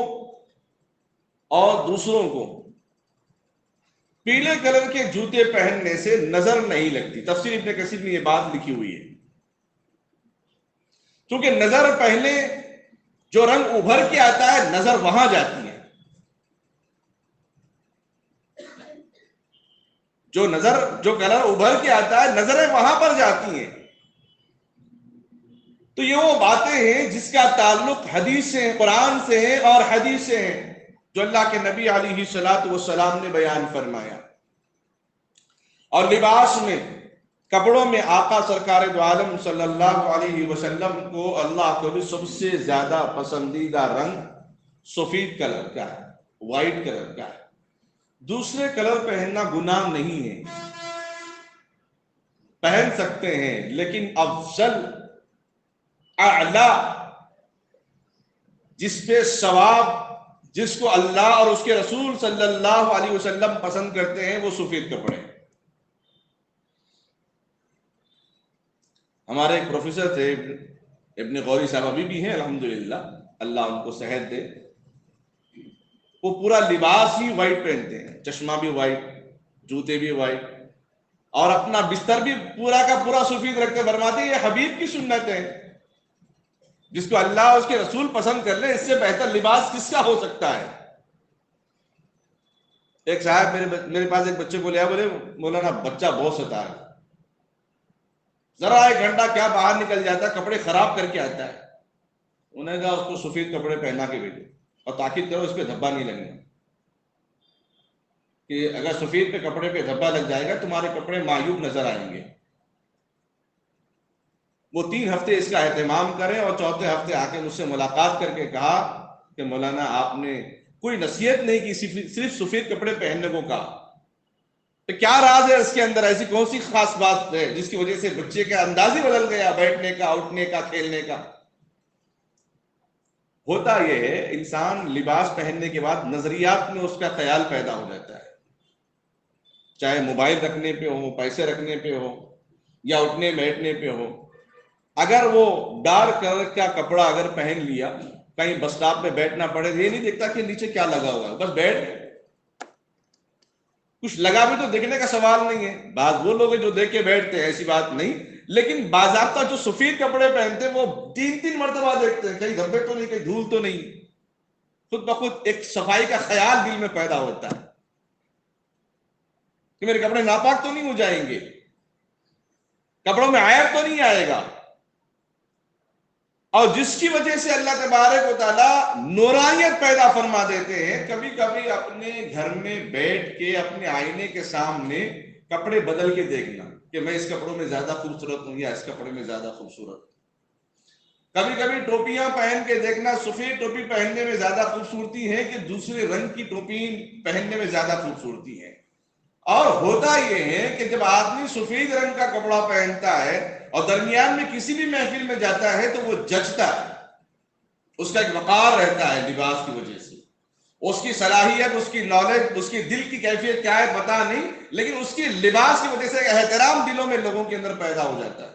[SPEAKER 1] اور دوسروں کو پیلے کلر کے جوتے پہننے سے نظر نہیں لگتی. تفسیر ابن کثیر میں یہ بات لکھی ہوئی ہے کیونکہ نظر پہلے جو رنگ ابھر کے آتا ہے نظر وہاں جاتی ہے. جو کلر ابھر کے آتا ہے نظریں وہاں پر جاتی ہیں. تو یہ وہ باتیں ہیں جس کا تعلق حدیث سے، قرآن سے ہے اور حدیث سے ہے، جو اللہ کے نبی علیہ الصلوۃ والسلام نے بیان فرمایا. اور لباس میں، کپڑوں میں آقا سرکار دو عالم صلی اللہ علیہ وسلم کو اللہ کو بھی سب سے زیادہ پسندیدہ رنگ سفید کلر کا ہے، وائٹ کلر کا ہے. دوسرے کلر پہننا گناہ نہیں ہے، پہن سکتے ہیں، لیکن افضل، اعلی، جس پہ ثواب، جس کو اللہ اور اس کے رسول صلی اللہ علیہ وسلم پسند کرتے ہیں، وہ سفید کپڑے. ہمارے ایک پروفیسر تھے ابن غوری صاحب، ابھی بھی ہیں الحمدللہ، اللہ ان کو صحت دے. وہ پورا لباس ہی وائٹ پہنتے ہیں، چشمہ بھی وائٹ، جوتے بھی وائٹ، اور اپنا بستر بھی پورا کا پورا سفید رکھتے. فرماتے ہیں یہ حبیب کی سنت ہے. جس کو اللہ اور اس کے رسول پسند کر لے، اس سے بہتر لباس کس کا ہو سکتا ہے؟ ایک صاحب میرے پاس ایک بچے کو لے آئے، بولے مولانا بچہ بہت ستا ہے، ذرا ایک گھنٹہ کیا باہر نکل جاتا ہے، کپڑے خراب کر کے آتا ہے. انہوں نے کہا اس کو سفید کپڑے پہنا کے بھیجو اور تاکید کرو اس پہ دھبا نہیں لگنا، کہ اگر سفید پہ کپڑے پہ دھبا لگ جائے گا تمہارے کپڑے معیوب نظر آئیں گے. وہ 3 ہفتے اس کا اہتمام کریں اور چوتھے ہفتے آ کے مجھ سے ملاقات کر کے کہا کہ مولانا آپ نے کوئی نصیحت نہیں کی، صرف سفید کپڑے پہننے کو کہا. تو کیا راز ہے اس کے اندر؟ ایسی کون سی خاص بات ہے جس کی وجہ سے بچے کا انداز ہی بدل گیا، بیٹھنے کا، اٹھنے کا، کھیلنے کا؟ ہوتا یہ ہے انسان لباس پہننے کے بعد نظریات میں اس کا خیال پیدا ہو جاتا ہے، چاہے موبائل رکھنے پہ ہو، پیسے رکھنے پہ ہو، یا اٹھنے بیٹھنے پہ ہو. اگر وہ ڈارک کلر کا کپڑا اگر پہن لیا، کہیں بس اسٹاپ پہ بیٹھنا پڑے، یہ نہیں دیکھتا کہ نیچے کیا لگا ہوا ہے، بس بیٹھ، کچھ لگا بھی تو دیکھنے کا سوال نہیں ہے. بعض وہ لوگ جو دیکھ کے بیٹھتے ہیں، ایسی بات نہیں، لیکن باضابطہ جو سفید کپڑے پہنتے ہیں وہ 3 مرتبہ دیکھتے ہیں، کہیں دھبے تو نہیں، کہیں دھول تو نہیں. خود بخود ایک صفائی کا خیال دل میں پیدا ہوتا ہے کہ میرے کپڑے ناپاک تو نہیں ہو جائیں گے، کپڑوں میں عیب تو نہیں آئے گا. اور جس کی وجہ سے اللہ تبارک و تعالیٰ نورانیت پیدا فرما دیتے ہیں. کبھی کبھی اپنے گھر میں بیٹھ کے اپنے آئینے کے سامنے کپڑے بدل کے دیکھنا کہ میں اس کپڑوں میں زیادہ خوبصورت ہوں یا اس کپڑے میں زیادہ خوبصورت. کبھی کبھی ٹوپیاں پہن کے دیکھنا، سفید ٹوپی پہننے میں زیادہ خوبصورتی ہے کہ دوسرے رنگ کی ٹوپی پہننے میں زیادہ خوبصورتی ہے. اور ہوتا یہ ہے کہ جب آدمی سفید رنگ کا کپڑا پہنتا ہے اور درمیان میں کسی بھی محفل میں جاتا ہے تو وہ جچتا ہے، اس کا ایک وقار رہتا ہے لباس کی وجہ سے. اس کی صلاحیت، اس کی نالج، اس کی دل کی کیفیت کیا ہے پتا نہیں، لیکن اس کی لباس کی وجہ سے ایک احترام دلوں میں لوگوں کے اندر پیدا ہو جاتا ہے،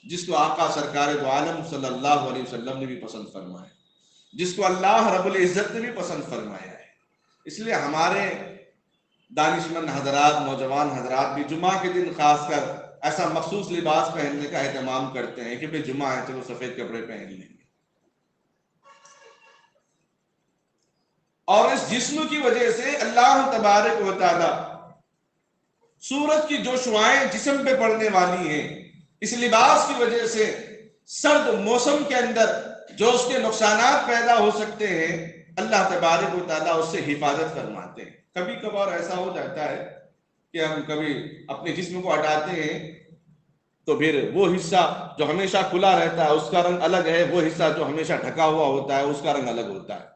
[SPEAKER 1] جس کو آقا سرکار دو عالم صلی اللہ علیہ وسلم نے بھی پسند فرمایا، جس کو اللہ رب العزت نے بھی پسند فرمایا ہے. اس لیے ہمارے دانشمند حضرات، نوجوان حضرات بھی جمعہ کے دن خاص کر ایسا مخصوص لباس پہننے کا اہتمام کرتے ہیں کہ بھئی جمعہ ہے تو وہ سفید کپڑے پہن لیں گے. اور اس جسم کی وجہ سے اللہ تبارک و تعالی سورج کی جو شعاعیں جسم پہ پڑنے والی ہیں، اس لباس کی وجہ سے سرد موسم کے اندر جو اس کے نقصانات پیدا ہو سکتے ہیں، اللہ تبارک و تعالیٰ اس سے حفاظت فرماتے ہیں. کبھی کبھار ایسا ہو جاتا ہے کہ ہم کبھی اپنے جسم کو ہٹاتے ہیں تو پھر وہ حصہ جو ہمیشہ کھلا رہتا ہے اس کا رنگ الگ ہے، وہ حصہ جو ہمیشہ ڈھکا ہوا ہوتا ہے اس کا رنگ الگ ہوتا ہے.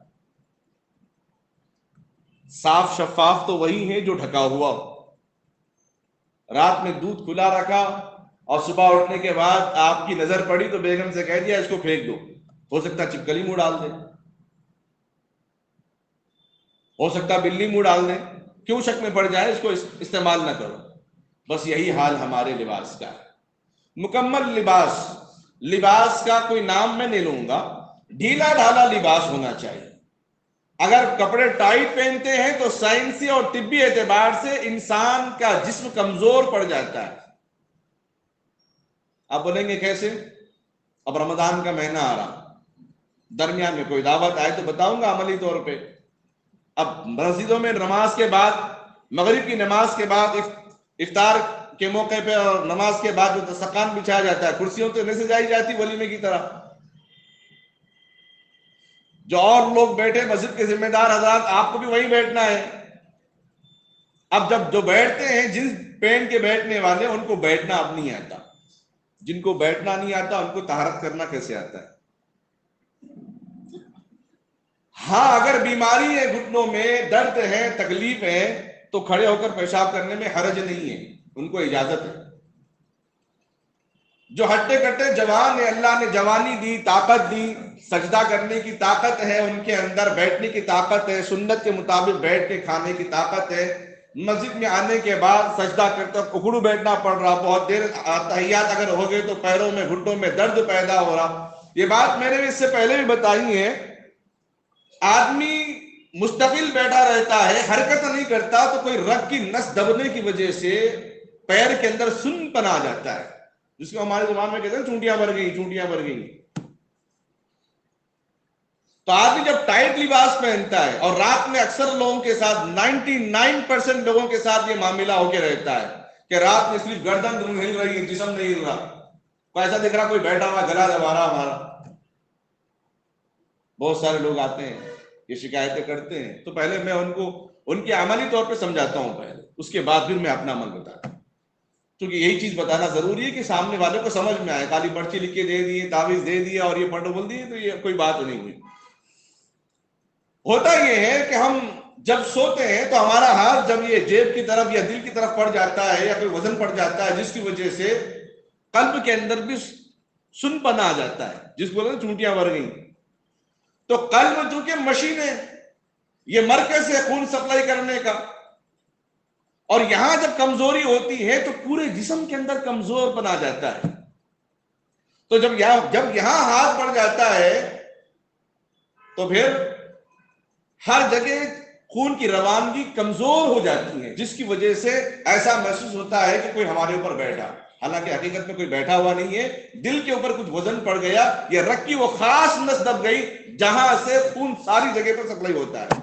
[SPEAKER 1] صاف شفاف تو وہی ہے جو ڈھکا ہوا ہو. رات میں دودھ کھلا رکھا اور صبح اٹھنے کے بعد آپ کی نظر پڑی تو بیگم سے کہہ دیا اس کو پھینک دو، ہو سکتا ہے چپکلی منہ ڈال دے، ہو سکتا ہے بلی منہ ڈال دے، کیوں شک میں پڑ جائے، اس کو استعمال نہ کرو. بس یہی حال ہمارے لباس کا ہے. مکمل لباس کا کوئی نام میں نہیں لوں گا، ڈھیلا ڈھالا لباس ہونا چاہیے. اگر کپڑے ٹائٹ پہنتے ہیں تو سائنسی اور طبی اعتبار سے انسان کا جسم کمزور پڑ جاتا ہے. آپ بولیں گے کیسے؟ اب رمضان کا مہینہ آ رہا، درمیان میں کوئی دعوت آئے تو بتاؤں گا عملی طور پہ. اب مسجدوں میں نماز کے بعد مغرب کی نماز کے بعد افطار کے موقع پہ اور نماز کے بعد جو دسترخوان بچھایا جاتا ہے، کرسیوں تو نہیں سجائی جاتی ولیمے کی طرح. جو اور لوگ بیٹھے مسجد کے ذمہ دار حضرات، آپ کو بھی وہیں بیٹھنا ہے. اب جب جو بیٹھتے ہیں، جن پین کے بیٹھنے والے، ان کو بیٹھنا اب نہیں آتا. جن کو بیٹھنا نہیں آتا ان کو طہارت کرنا کیسے آتا ہے؟ ہاں، اگر بیماری ہے، گھٹنوں میں درد ہے، تکلیف ہے، تو کھڑے ہو کر پیشاب کرنے میں حرج نہیں ہے، ان کو اجازت ہے. جو ہٹے کٹے جوان ہیں، اللہ نے جوانی دی، طاقت دی، سجدہ کرنے کی طاقت ہے ان کے اندر، بیٹھنے کی طاقت ہے، سنت کے مطابق بیٹھ کے کھانے کی طاقت ہے. مسجد میں آنے کے بعد سجدہ کرتے اکھڑو بیٹھنا پڑ رہا، بہت دیر تحیات اگر ہو گئے تو پیروں میں، گھٹنوں میں درد پیدا ہو رہا. یہ بات میں نے اس سے پہلے بھی بتائی ہے. آدمی مستقل بیٹھا رہتا ہے، حرکت نہیں کرتا، تو کوئی رگ کی نس دبنے کی وجہ سے پیر کے اندر سن پن آ جاتا ہے، جس کو ہماری زبان میں کہتے ہیں چونٹیاں بھر گئی، چونٹیاں بھر گئی. تو آدمی جب ٹائٹ لباس پہنتا ہے، اور رات میں اکثر لوگوں کے ساتھ 99% لوگوں کے ساتھ یہ معاملہ ہو کے رہتا ہے کہ رات میں صرف گردن ہل رہی ہے، جسم نہیں ہل رہا، کو ایسا دکھ رہا کوئی بیٹھا ہوا گلا دبا رہا ہمارا. بہت سارے لوگ آتے ہیں، یہ شکایتیں کرتے ہیں. تو پہلے میں ان کو ان کے عملی طور پہ سمجھاتا ہوں پہلے، اس کے بعد پھر میں اپنا عمل بتاتا ہوں، کیونکہ یہی چیز بتانا ضروری ہے کہ سامنے والے کو سمجھ میں آئے. کالی پرچی لکھ کے دے دیے، تعویذ دے دیا اور یہ پڑھو بول دیے، تو یہ کوئی بات نہیں ہوئی. ہوتا یہ ہے کہ ہم جب سوتے ہیں تو ہمارا ہاتھ جب یہ جیب کی طرف یا دل کی طرف پڑ جاتا ہے، یا کوئی وزن پڑ جاتا ہے، جس کی وجہ سے قلب کے اندر بھی سن پن آ جاتا ہے، جس کو بولتے ہیں چونٹیاں بھر گئی. تو قلب چونکہ مشین ہے، یہ مرکز ہے خون سپلائی کرنے کا، اور یہاں جب کمزوری ہوتی ہے تو پورے جسم کے اندر کمزور پن آ جاتا ہے. تو جب یہاں ہاتھ پڑ جاتا ہے تو پھر ہر جگہ خون کی روانگی کمزور ہو جاتی ہے، جس کی وجہ سے ایسا محسوس ہوتا ہے کہ کوئی ہمارے اوپر بیٹھا. حالانکہ حقیقت میں کوئی بیٹھا ہوا نہیں ہے، دل کے اوپر کچھ وزن پڑ گیا، یا رگ کی وہ خاص نس دب گئی جہاں سے خون ساری جگہ پر سپلائی ہوتا ہے.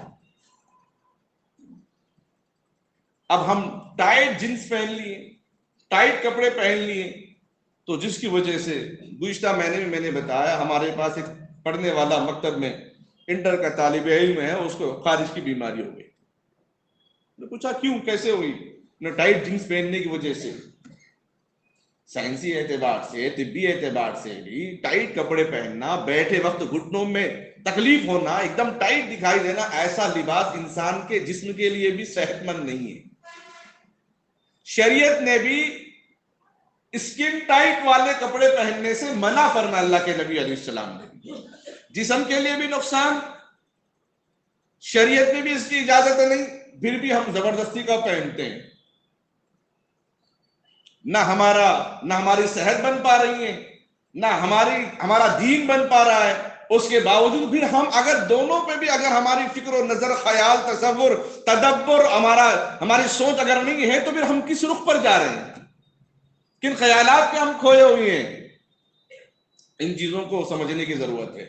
[SPEAKER 1] اب ہم ٹائٹ جینس پہن لیے، ٹائٹ کپڑے پہن لیے، تو جس کی وجہ سے گزشتہ مہینے میں نے بتایا ہمارے پاس ایک پڑھنے والا مکتب میں انٹر کا طالب علم ہے، اس کو خارج کی بیماری ہو گئی. نے پوچھا کیوں، کیسے ہوئی؟ ٹائٹ جینس پہننے کی وجہ سے. سائنسی اعتبار سے، طبی اعتبار سے بھی ٹائٹ کپڑے پہننا، بیٹھے وقت گھٹنوں میں تکلیف ہونا، ایک دم ٹائٹ دکھائی دینا، ایسا لباس انسان کے جسم کے لیے بھی صحت مند نہیں ہے. شریعت نے بھی اسکن ٹائٹ والے کپڑے پہننے سے منع فرمایا، اللہ کے نبی علیہ السلام نے. جسم کے لیے بھی نقصان، شریعت میں بھی اس کی اجازت نہیں، پھر بھی ہم زبردستی کا پہنتے ہیں. نہ ہماری صحت بن پا رہی ہے، نہ ہمارا دین بن پا رہا ہے. اس کے باوجود پھر ہم اگر دونوں پہ بھی اگر ہماری فکر و نظر، خیال، تصور، تدبر، ہماری سوچ اگر نہیں ہے، تو پھر ہم کس رخ پر جا رہے ہیں، کن خیالات پہ ہم کھوئے ہوئے ہیں. ان چیزوں کو سمجھنے کی ضرورت ہے.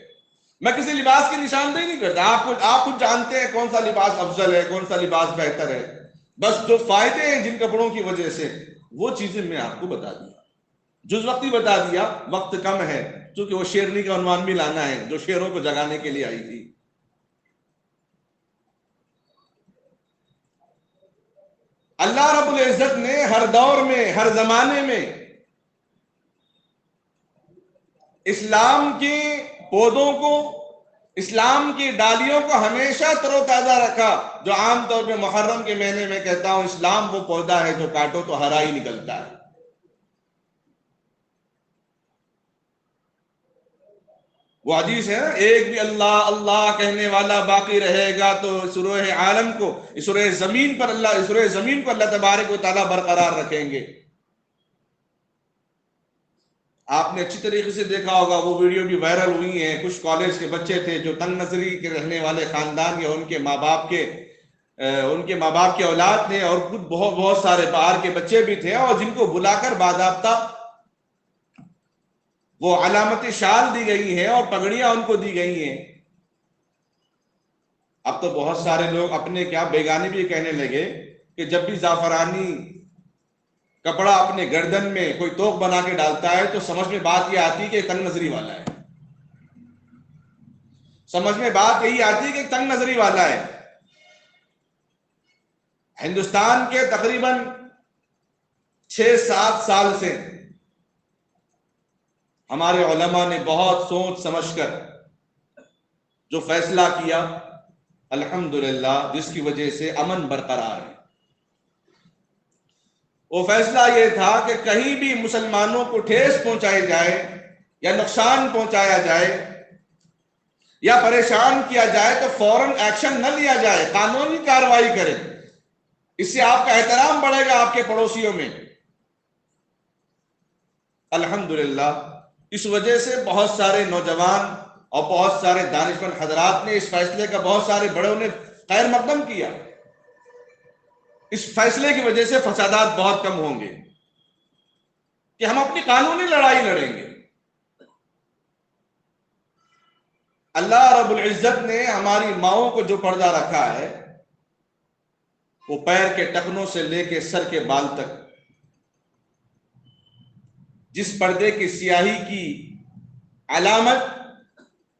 [SPEAKER 1] میں کسی لباس کی نشاندہی نہیں کرتا، آپ خود جانتے ہیں کون سا لباس افضل ہے، کون سا لباس بہتر ہے. بس جو فائدے ہیں جن کپڑوں کی وجہ سے، وہ چیزیں میں آپ کو بتا دیا، جز وقتی بتا دیا. وقت کم ہے، چونکہ وہ شیرنی کا عنوان بھی لانا ہے جو شیروں کو جگانے کے لیے آئی تھی. اللہ رب العزت نے ہر دور میں، ہر زمانے میں اسلام کے پودوں کو، اسلام کی ڈالیوں کو ہمیشہ تر و تازہ رکھا. جو عام طور پہ محرم کے مہینے میں کہتا ہوں، اسلام وہ پودا ہے جو کاٹو تو ہرا ہی نکلتا ہے. وہ حدیث ہے نا، ایک بھی اللہ اللہ کہنے والا باقی رہے گا تو سورہ عالم کو، سورہ زمین کو اللہ تبارک و تعالیٰ برقرار رکھیں گے. آپ نے اچھی طریقے سے دیکھا ہوگا، وہ ویڈیو بھی وائرل ہوئی ہیں. کچھ کالج کے بچے تھے جو تنگ نظری کے رہنے والے خاندان یا ان کے ماں باپ کے اولاد تھے، اور کچھ بہت سارے باہر کے بچے بھی تھے، اور جن کو بلا کر باضابطہ وہ علامت شال دی گئی ہیں اور پگڑیاں ان کو دی گئی ہیں. اب تو بہت سارے لوگ اپنے کیا بیگانے بھی کہنے لگے کہ جب بھی زعفرانی کپڑا اپنے گردن میں کوئی توق بنا کے ڈالتا ہے تو سمجھ میں بات یہ آتی ہے کہ تنگ نظری والا ہے، سمجھ میں بات یہی آتی ہے کہ تنگ نظری والا ہے۔ ہندوستان کے تقریباً 6-7 سال سے ہمارے علماء نے بہت سوچ سمجھ کر جو فیصلہ کیا، الحمدللہ، جس کی وجہ سے امن برقرار ہے، وہ فیصلہ یہ تھا کہ کہیں بھی مسلمانوں کو ٹھیس پہنچائی جائے یا نقصان پہنچایا جائے یا پریشان کیا جائے تو فوراً ایکشن نہ لیا جائے، قانونی کارروائی کرے۔ اس سے آپ کا احترام بڑھے گا آپ کے پڑوسیوں میں۔ الحمدللہ اس وجہ سے بہت سارے نوجوان اور بہت سارے دانشمند حضرات نے اس فیصلے کا، بہت سارے بڑوں نے خیر مقدم کیا۔ اس فیصلے کی وجہ سے فسادات بہت کم ہوں گے کہ ہم اپنی قانونی لڑائی لڑیں گے۔ اللہ رب العزت نے ہماری ماؤں کو جو پردہ رکھا ہے وہ پیر کے ٹخنوں سے لے کے سر کے بال تک، جس پردے کی سیاہی کی علامت،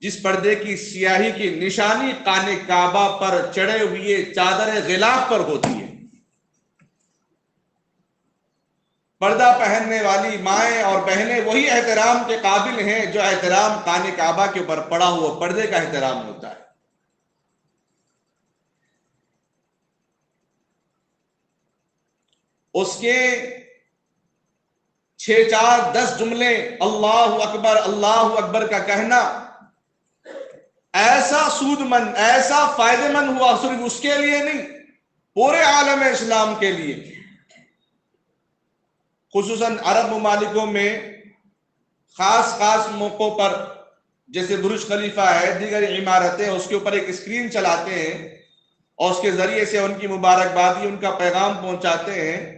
[SPEAKER 1] جس پردے کی سیاہی کی نشانی خانہ کعبہ پر چڑھے ہوئے چادر غلاف پر ہوتی ہے۔ پردہ پہننے والی مائیں اور بہنیں وہی احترام کے قابل ہیں جو احترام خانہ کعبہ کے اوپر پڑا ہوا پردے کا احترام ہوتا ہے۔ اس کے 6-4-10 جملے اللہ اکبر کا کہنا ایسا سود مند، ایسا فائدہ مند ہوا، صرف اس کے لیے نہیں، پورے عالم اسلام کے لیے، خصوصاً عرب ممالکوں میں خاص موقعوں پر، جیسے برج خلیفہ ہے، دیگر عمارتیں، اس کے اوپر ایک اسکرین چلاتے ہیں اور اس کے ذریعے سے ان کی مبارکبادی، ان کا پیغام پہنچاتے ہیں۔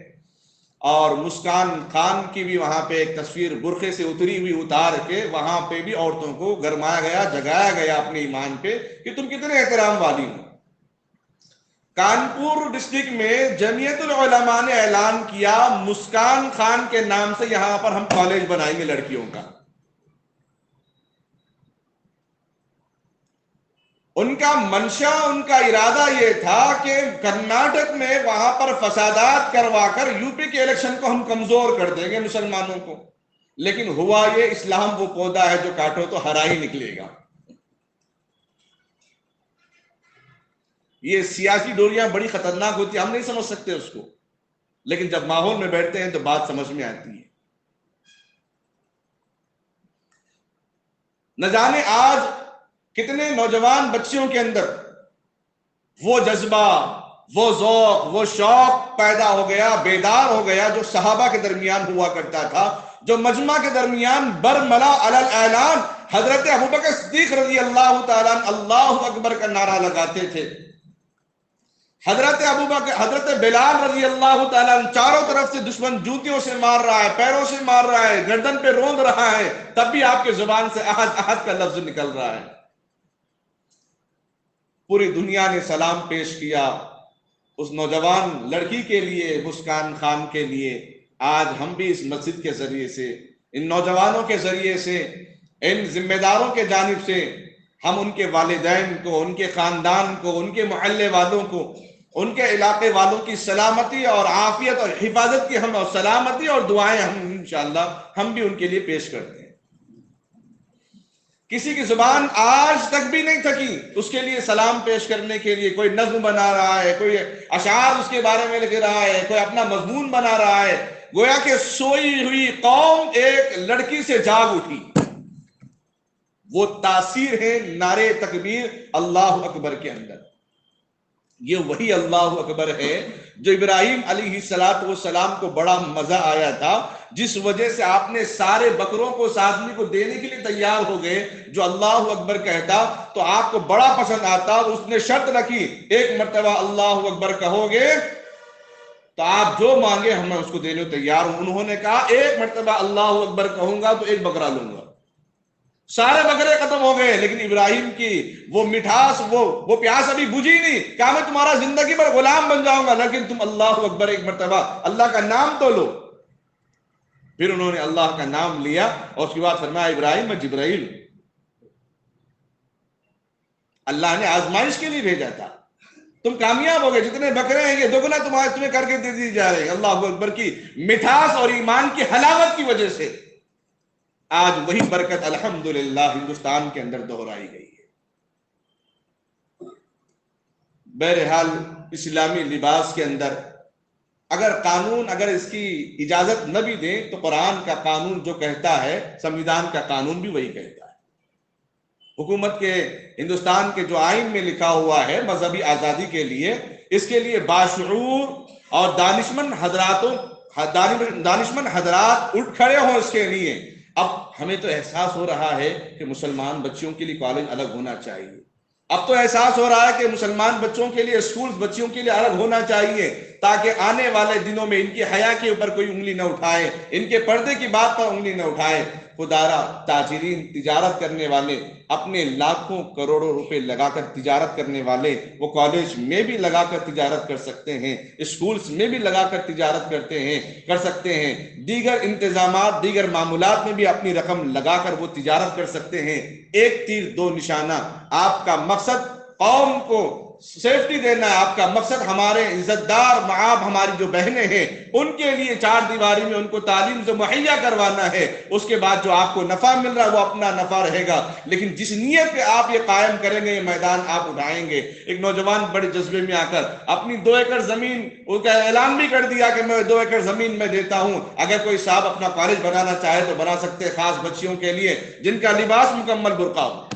[SPEAKER 1] اور مسکان خان کی بھی وہاں پہ ایک تصویر برقعے سے اتری ہوئی اتار کے وہاں پہ بھی عورتوں کو گرمایا گیا، جگایا گیا اپنے ایمان پہ کہ تم کتنے احترام والی ہو۔ کانپور ڈسٹرکٹ میں جمعیت العلماء نے اعلان کیا مسکان خان کے نام سے یہاں پر ہم کالج بنائیں گے لڑکیوں کا۔ ان کا منشا، ان کا ارادہ یہ تھا کہ کرناٹک میں وہاں پر فسادات کروا کر یو پی کے الیکشن کو ہم کمزور کر دیں گے مسلمانوں کو، لیکن ہوا یہ اسلام وہ پودا ہے جو کاٹو تو ہرا ہی نکلے گا۔ یہ سیاسی ڈوریاں بڑی خطرناک ہوتی ہیں، ہم نہیں سمجھ سکتے اس کو، لیکن جب ماحول میں بیٹھتے ہیں تو بات سمجھ میں آتی ہے۔ نہ جانے آج کتنے نوجوان بچیوں کے اندر وہ جذبہ، وہ ذوق، وہ شوق پیدا ہو گیا، بیدار ہو گیا جو صحابہ کے درمیان ہوا کرتا تھا، جو مجمع کے درمیان برملا علی الاعلان حضرت ابوبکر صدیق رضی اللہ تعالیٰ اللہ اکبر کا نعرہ لگاتے تھے۔ حضرت بلال رضی اللہ تعالیٰ چاروں طرف سے دشمن جوتیوں سے مار رہا ہے، پیروں سے مار رہا ہے، گردن پہ روند رہا ہے، تب بھی آپ کے زبان سے احد احد کا لفظ نکل رہا ہے۔ پوری دنیا نے سلام پیش کیا اس نوجوان لڑکی کے لیے، مسکان خان کے لیے۔ آج ہم بھی اس مسجد کے ذریعے سے، ان نوجوانوں کے ذریعے سے، ان ذمہ داروں کے جانب سے ہم ان کے والدین کو، ان کے خاندان کو، ان کے محلے والوں کو، ان کے علاقے والوں کی سلامتی اور عافیت اور حفاظت کی ہم سلامتی اور دعائیں ہم انشاءاللہ ہم بھی ان کے لیے پیش کرتے ہیں۔ کسی کی زبان آج تک بھی نہیں تھکی اس کے لیے سلام پیش کرنے کے لیے۔ کوئی نظم بنا رہا ہے، کوئی اشعار اس کے بارے میں لکھ رہا ہے، کوئی اپنا مضمون بنا رہا ہے، گویا کہ سوئی ہوئی قوم ایک لڑکی سے جاگ اٹھی۔ وہ تاثیر ہے نعرے تکبیر اللہ اکبر کے اندر۔ یہ وہی اللہ اکبر ہے جو ابراہیم علیہ السلام کو بڑا مزہ آیا تھا، جس وجہ سے آپ نے سارے بکروں کو اس آدمی کو دینے کے لیے تیار ہو گئے جو اللہ اکبر کہتا تو آپ کو بڑا پسند آتا۔ اس نے شرط رکھی، ایک مرتبہ اللہ اکبر کہو گے تو آپ جو مانگے ہم اس کو دینے تیار ہوں۔ انہوں نے کہا ایک مرتبہ اللہ اکبر کہوں گا تو ایک بکرا لوں گا۔ سارے بکرے ختم ہو گئے، لیکن ابراہیم کی وہ مٹھاس، وہ پیاس ابھی بجھی نہیں، کہا میں تمہارا زندگی پر غلام بن جاؤں گا، لیکن تم اللہ اکبر ایک مرتبہ اللہ کا نام تو لو۔ پھر انہوں نے اللہ کا نام لیا اور اس کے بعد فرمایا ابراہیم میں جبرائیل، اللہ نے آزمائش کے لیے بھیجا تھا، تم کامیاب ہو گئے، جتنے بکرے ہیں یہ دگنا تمہیں کر کے دے دی جا رہے ہیں۔ اللہ اکبر کی مٹھاس اور ایمان کی حلاوت کی وجہ سے آج وہی برکت الحمدللہ ہندوستان کے اندر دہرائی گئی ہے۔ بہرحال اسلامی لباس کے اندر اگر قانون اگر اس کی اجازت نہ بھی دیں تو قرآن کا قانون جو کہتا ہے، سنویدھان کا قانون بھی وہی کہتا ہے۔ حکومت کے ہندوستان کے جو آئین میں لکھا ہوا ہے مذہبی آزادی کے لیے، اس کے لیے باشعور اور دانشمند حضرات اٹھ کھڑے ہوں اس کے لیے۔ اب ہمیں تو احساس ہو رہا ہے کہ مسلمان بچیوں کے لیے کالج الگ ہونا چاہیے، اب تو احساس ہو رہا ہے کہ مسلمان بچوں کے لیے اسکول بچیوں کے لیے الگ ہونا چاہیے، تاکہ آنے والے دنوں میں ان کی حیا کے اوپر کوئی انگلی نہ اٹھائے، ان کے پردے کی بات پر انگلی نہ اٹھائے۔ خدارا تاجرین، تجارت کرنے والے، اپنے لاکھوں کروڑوں روپے لگا کر تجارت کرنے والے، وہ کالج میں بھی لگا کر تجارت کر سکتے ہیں، اسکولز میں بھی لگا کر تجارت کر سکتے ہیں، دیگر انتظامات، دیگر معمولات میں بھی اپنی رقم لگا کر وہ تجارت کر سکتے ہیں۔ ایک تیر دو نشانہ، آپ کا مقصد قوم کو سیفٹی دینا ہے، آپ کا مقصد ہمارے عزت دار معاب ہماری جو بہنیں ہیں ان کے لیے چار دیواری میں ان کو تعلیم سے مہیا کروانا ہے۔ اس کے بعد جو آپ کو نفع مل رہا ہے وہ اپنا نفع رہے گا، لیکن جس نیت پہ آپ یہ قائم کریں گے یہ میدان آپ اٹھائیں گے۔ ایک نوجوان بڑے جذبے میں آ کر اپنی 2 ایکڑ زمین اس کا اعلان بھی کر دیا کہ میں 2 ایکڑ زمین میں دیتا ہوں، اگر کوئی صاحب اپنا کالج بنانا چاہے تو بنا سکتے، خاص بچیوں کے لیے جن کا لباس مکمل برقع ہو۔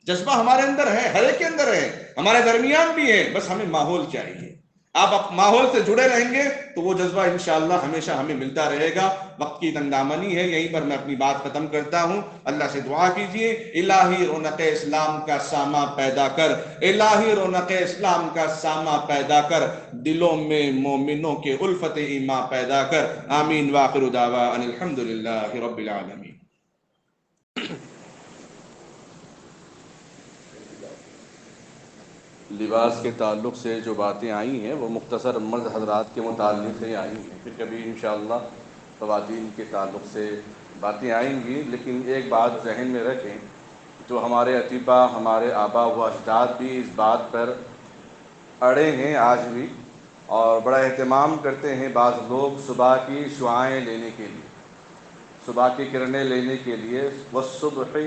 [SPEAKER 1] جذبہ ہمارے اندر ہے، ہر ایک کے اندر ہے، ہمارے درمیان بھی ہے، بس ہمیں ماحول چاہیے۔ آپ ماحول سے جڑے رہیں گے تو وہ جذبہ انشاءاللہ ہمیشہ ہمیں ملتا رہے گا۔ وقت کی تنگدامنی ہے، یہیں پر میں اپنی بات ختم کرتا ہوں۔ اللہ سے دعا کیجئے، الہی رونق اسلام کا سامہ پیدا کر، الہی رونق اسلام کا سامہ پیدا کر، دلوں میں مومنوں کے الفت ایمان پیدا کر۔ آمین وآخر دعوانا ان الحمدللہ رب العالمین۔ لباس کے تعلق سے جو باتیں آئی ہیں وہ مختصر مرد حضرات کے متعلق سے آئی ہیں، پھر کبھی انشاءاللہ خواتین کے تعلق سے باتیں آئیں گی، لیکن ایک بات ذہن میں رکھیں، جو ہمارے اطباء، ہمارے آباء و اجداد بھی اس بات پر اڑے ہیں آج بھی، اور بڑا اہتمام کرتے ہیں بعض لوگ صبح کی شعاعیں لینے کے لیے، صبح کی کرنیں لینے کے لیے۔ والصبح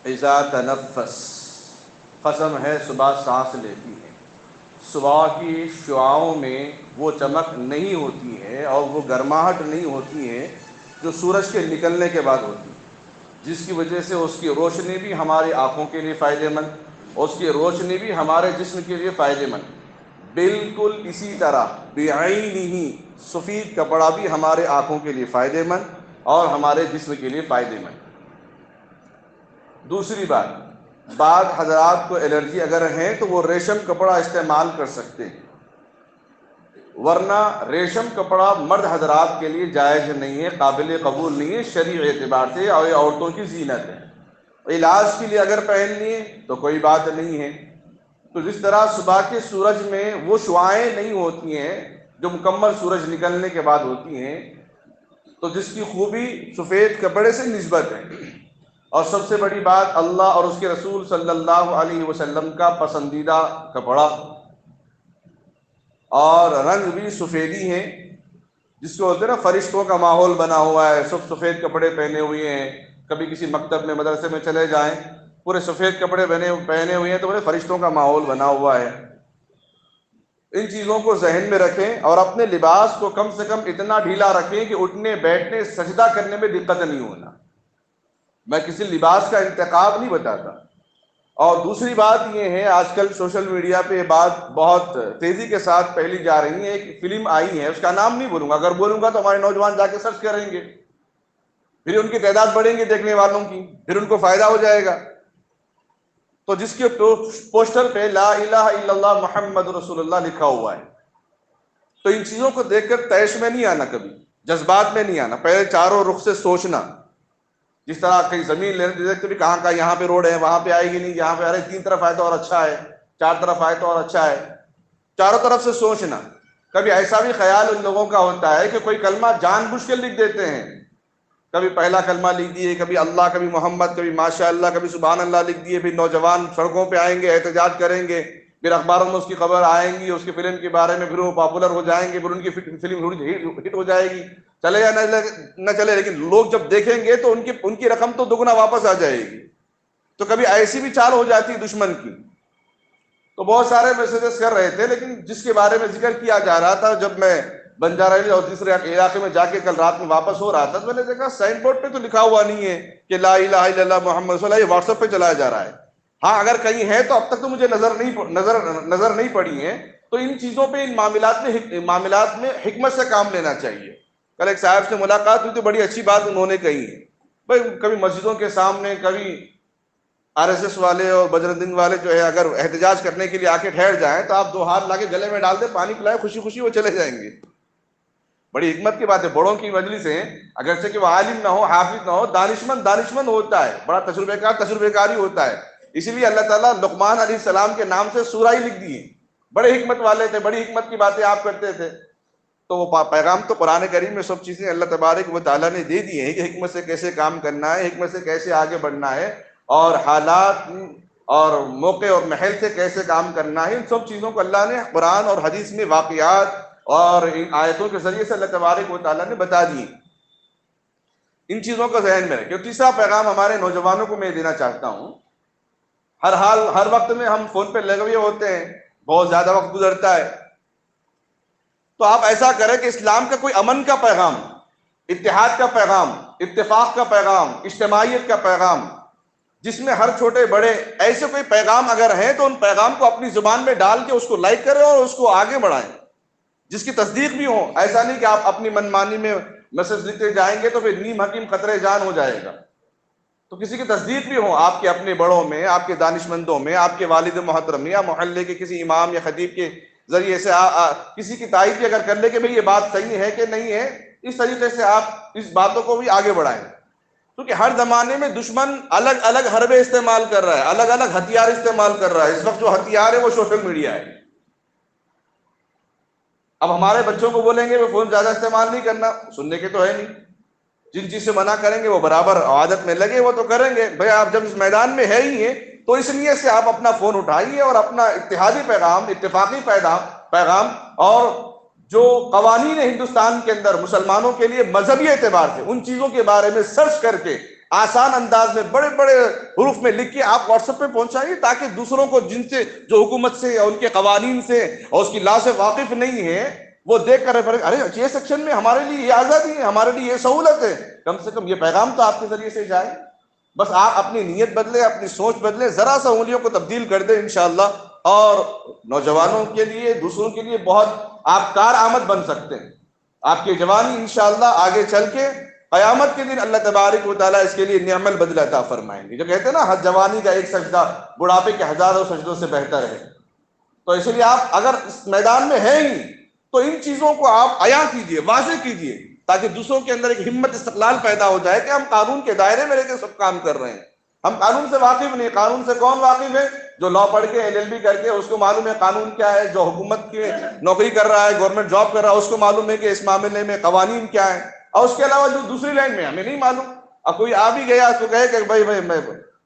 [SPEAKER 1] اذا تنفس، قسم ہے صبح سانس لیتی ہے۔ صبح کی شعاعوں میں وہ چمک نہیں ہوتی ہے اور وہ گرماہٹ نہیں ہوتی ہے جو سورج کے نکلنے کے بعد ہوتی ہے، جس کی وجہ سے اس کی روشنی بھی ہماری آنکھوں کے لیے فائدہ مند، اس کی روشنی بھی ہمارے جسم کے لیے فائدہ مند۔ بالکل اسی طرح بعینہ سفید کپڑا بھی ہمارے آنکھوں کے لیے فائدہ مند اور ہمارے جسم کے لیے فائدہ مند۔ دوسری بات، بعض حضرات کو الرجی اگر ہیں تو وہ ریشم کپڑا استعمال کر سکتے ہیں، ورنہ ریشم کپڑا مرد حضرات کے لیے جائز نہیں ہے، قابل قبول نہیں ہے شرعی اعتبار سے، اور یہ عورتوں کی زینت ہے۔ علاج کے لیے اگر پہن لیے تو کوئی بات نہیں ہے۔ تو جس طرح صبح کے سورج میں وہ شعاعیں نہیں ہوتی ہیں جو مکمل سورج نکلنے کے بعد ہوتی ہیں، تو جس کی خوبی سفید کپڑے سے نسبت ہے۔ اور سب سے بڑی بات، اللہ اور اس کے رسول صلی اللہ علیہ وسلم کا پسندیدہ کپڑا اور رنگ بھی سفیدی ہیں، جس کو ہوتے ہیں نا فرشتوں کا ماحول بنا ہوا ہے، سب سفید کپڑے پہنے ہوئے ہیں۔ کبھی کسی مکتب میں مدرسے میں چلے جائیں، پورے سفید کپڑے پہنے ہوئے ہیں تو بولے فرشتوں کا ماحول بنا ہوا ہے۔ ان چیزوں کو ذہن میں رکھیں اور اپنے لباس کو کم سے کم اتنا ڈھیلا رکھیں کہ اٹھنے بیٹھنے سجدہ کرنے میں دقت نہیں ہونا۔ میں کسی لباس کا انتخاب نہیں بتاتا۔ اور دوسری بات یہ ہے، آج کل سوشل میڈیا پہ یہ بات بہت تیزی کے ساتھ پھیلی جا رہی ہے، ایک فلم آئی ہے، اس کا نام نہیں بولوں گا، اگر بولوں گا تو ہمارے نوجوان جا کے سرچ کریں گے، پھر ان کی تعداد بڑھیں گی دیکھنے والوں کی، پھر ان کو فائدہ ہو جائے گا۔ تو جس کے پوسٹر پہ لا الہ الا اللہ محمد رسول اللہ لکھا ہوا ہے، تو ان چیزوں کو دیکھ کر تیش میں نہیں آنا، کبھی جذبات میں نہیں آنا، پہلے چاروں رخ سے سوچنا
[SPEAKER 2] جس طرح کہیں زمین لینے دیکھتے بھی کہاں کا یہاں پہ روڈ ہے، وہاں پہ آئے گی نہیں، یہاں پہ ارے 3 طرف آئے تو اور اچھا ہے، 4 طرف آئے تو اور اچھا ہے، چاروں طرف سے سوچنا۔ کبھی ایسا بھی خیال ان لوگوں کا ہوتا ہے کہ کوئی کلمہ جان بوجھ کے لکھ دیتے ہیں، کبھی پہلا کلمہ لکھ دیے، کبھی اللہ، کبھی محمد، کبھی ماشاء اللہ، کبھی سبحان اللہ لکھ دیے، پھر نوجوان سڑکوں پہ آئیں گے، احتجاج کریں گے، پھر اخباروں میں اس کی خبر آئیں گی، اس کی فلم کے بارے میں، پھر وہ پاپولر ہو جائیں گے، پھر ان کی فلم ہٹ ہو جائے گی، چلے یا نہ چلے، لیکن لوگ جب دیکھیں گے تو ان کی رقم تو دگنا واپس آ جائے گی۔ تو کبھی ایسی بھی چال ہو جاتی ہے دشمن کی۔ تو بہت سارے میسیجز کر رہے تھے، لیکن جس کے بارے میں ذکر کیا جا رہا تھا، جب میں بنجارہ ہلز اور دوسرے علاقے میں جا کے کل رات میں واپس ہو رہا تھا، تو میں نے دیکھا سائن بورڈ پہ تو لکھا ہوا نہیں ہے کہ لا الہ الا اللہ محمد رسول اللہ، یہ واٹس ایپ پہ چلایا جا رہا ہے۔ ہاں اگر کہیں ہے تو اب تک تو مجھے نظر نہیں پڑی ہے۔ تو ان چیزوں پہ، ان معاملات میں حکمت سے کام لینا چاہیے۔ کل ایک صاحب سے ملاقات ہوئی تو بڑی اچھی بات انہوں نے کہی ہے، بھائی کبھی مسجدوں کے سامنے، کبھی RSS والے اور بجرنگ دل والے جو ہے اگر احتجاج کرنے کے لیے آ کے ٹھہر جائیں تو آپ 2 ہاتھ لا کے گلے میں ڈال دیں، پانی پلائے، خوشی خوشی وہ چلے جائیں گے۔ بڑی حکمت کی بات ہے۔ بڑوں کی مجلسیں، اگرچہ کہ وہ عالم نہ ہو، حافظ نہ ہو، دانشمند ہوتا ہے، بڑا تجربہ کار ہی ہوتا ہے۔ اسی لیے اللہ تعالیٰ لقمان علیہ السلام کے نام سے سورہ ہی لکھ دی ہے۔ بڑے حکمت والے تھے، بڑی حکمت کی باتیں آپ کرتے تھے۔ تو وہ پیغام تو قرآن کریم میں سب چیزیں اللہ تبارک و تعالیٰ نے دے دی ہیں کہ حکمت سے کیسے کام کرنا ہے، حکمت سے کیسے آگے بڑھنا ہے، اور حالات اور موقع اور محل سے کیسے کام کرنا ہے۔ ان سب چیزوں کو اللہ نے قرآن اور حدیث میں واقعات اور ان آیتوں کے ذریعے سے اللہ تبارک و تعالیٰ نے بتا دی۔ ان چیزوں کو ذہن میں رکھیں۔ تیسرا پیغام ہمارے نوجوانوں کو میں دینا چاہتا ہوں، ہر وقت میں ہم فون پہ لگے ہوئے ہوتے ہیں، بہت زیادہ وقت گزرتا ہے، تو آپ ایسا کریں کہ اسلام کا کوئی امن کا پیغام، اتحاد کا پیغام، اتفاق کا پیغام، اجتماعیت کا پیغام، جس میں ہر چھوٹے بڑے ایسے کوئی پیغام اگر ہیں تو ان پیغام کو اپنی زبان میں ڈال کے اس کو لائک کریں اور اس کو آگے بڑھائیں، جس کی تصدیق بھی ہو۔ ایسا نہیں کہ آپ اپنی منمانی میں میسج لکھتے جائیں گے تو پھر نیم حکیم قطرے جان ہو جائے گا۔ تو کسی کی تصدیق بھی ہو، آپ کے اپنے بڑوں میں، آپ کے دانشمندوں میں، آپ کے والد محترم یا محلے کے کسی امام یا خطیب کے ذریعے سے کسی کی تائید بھی اگر کر لے کہ بھئی یہ بات صحیح ہے کہ نہیں ہے، اس طریقے سے آپ اس باتوں کو بھی آگے بڑھائیں۔ کیونکہ ہر زمانے میں دشمن الگ الگ حربے استعمال کر رہا ہے، الگ الگ ہتھیار استعمال کر رہا ہے۔ اس وقت جو ہتھیار ہے وہ سوشل میڈیا ہے۔ اب ہمارے بچوں کو بولیں گے وہ فون زیادہ استعمال نہیں کرنا، سننے کے تو ہے نہیں۔ جن چیز سے منع کریں گے وہ برابر عادت میں لگے، وہ تو کریں گے۔ بھئی آپ جب اس میدان میں ہے ہی ہیں تو اس نیت سے آپ اپنا فون اٹھائیے اور اپنا اتحادی پیغام، اتفاقی پیغام اور جو قوانین ہندوستان کے اندر مسلمانوں کے لیے مذہبی اعتبار سے ان چیزوں کے بارے میں سرچ کر کے آسان انداز میں بڑے بڑے حروف میں لکھ کے آپ واٹس ایپ پہ پہنچائیے، تاکہ دوسروں کو جن سے جو حکومت سے یا ان کے قوانین سے اور اس کی لا سے واقف نہیں ہے، وہ دیکھ کر ارے یہ سیکشن میں ہمارے لیے یہ آزادی ہے، ہمارے لیے یہ سہولت ہے، کم سے کم یہ پیغام تو آپ کے ذریعے سے جائے۔ بس آپ اپنی نیت بدلیں، اپنی سوچ بدلیں، ذرا سا انگلیوں کو تبدیل کر دیں انشاءاللہ، اور نوجوانوں کے لیے، دوسروں کے لیے بہت آپ کارآمد بن سکتے ہیں۔ آپ کی جوانی انشاءاللہ آگے چل کے قیامت کے دن اللہ تبارک و تعالیٰ اس کے لیے نعم البدل عطا فرمائیں گے۔ جو کہتے ہیں نا ہر جوانی کا ایک سجدہ بڑھاپے کے ہزاروں سجدوں سے بہتر ہے۔ تو اس لیے آپ اگر اس میدان میں ہیں ہی تو ان چیزوں کو آپ عیاں کیجئے، واضح کیجئے، تاکہ دوسروں کے اندر ایک ہمت استقلال پیدا ہو جائے کہ ہم قانون کے دائرے میں رہ کے سب کام کر رہے ہیں۔ ہم قانون سے واقف نہیں۔ قانون سے کون واقف ہے؟ جو لا پڑھ کے LLB کر کے اس کو معلوم ہے قانون کیا ہے، جو حکومت کی نوکری کر رہا ہے، گورنمنٹ جاب کر رہا ہے، اس کو معلوم ہے کہ اس معاملے میں قوانین کیا ہے، اور اس کے علاوہ جو دوسری لائن میں ہمیں نہیں معلوم۔ اب کوئی آ بھی گیا تو کہے کہ بھائی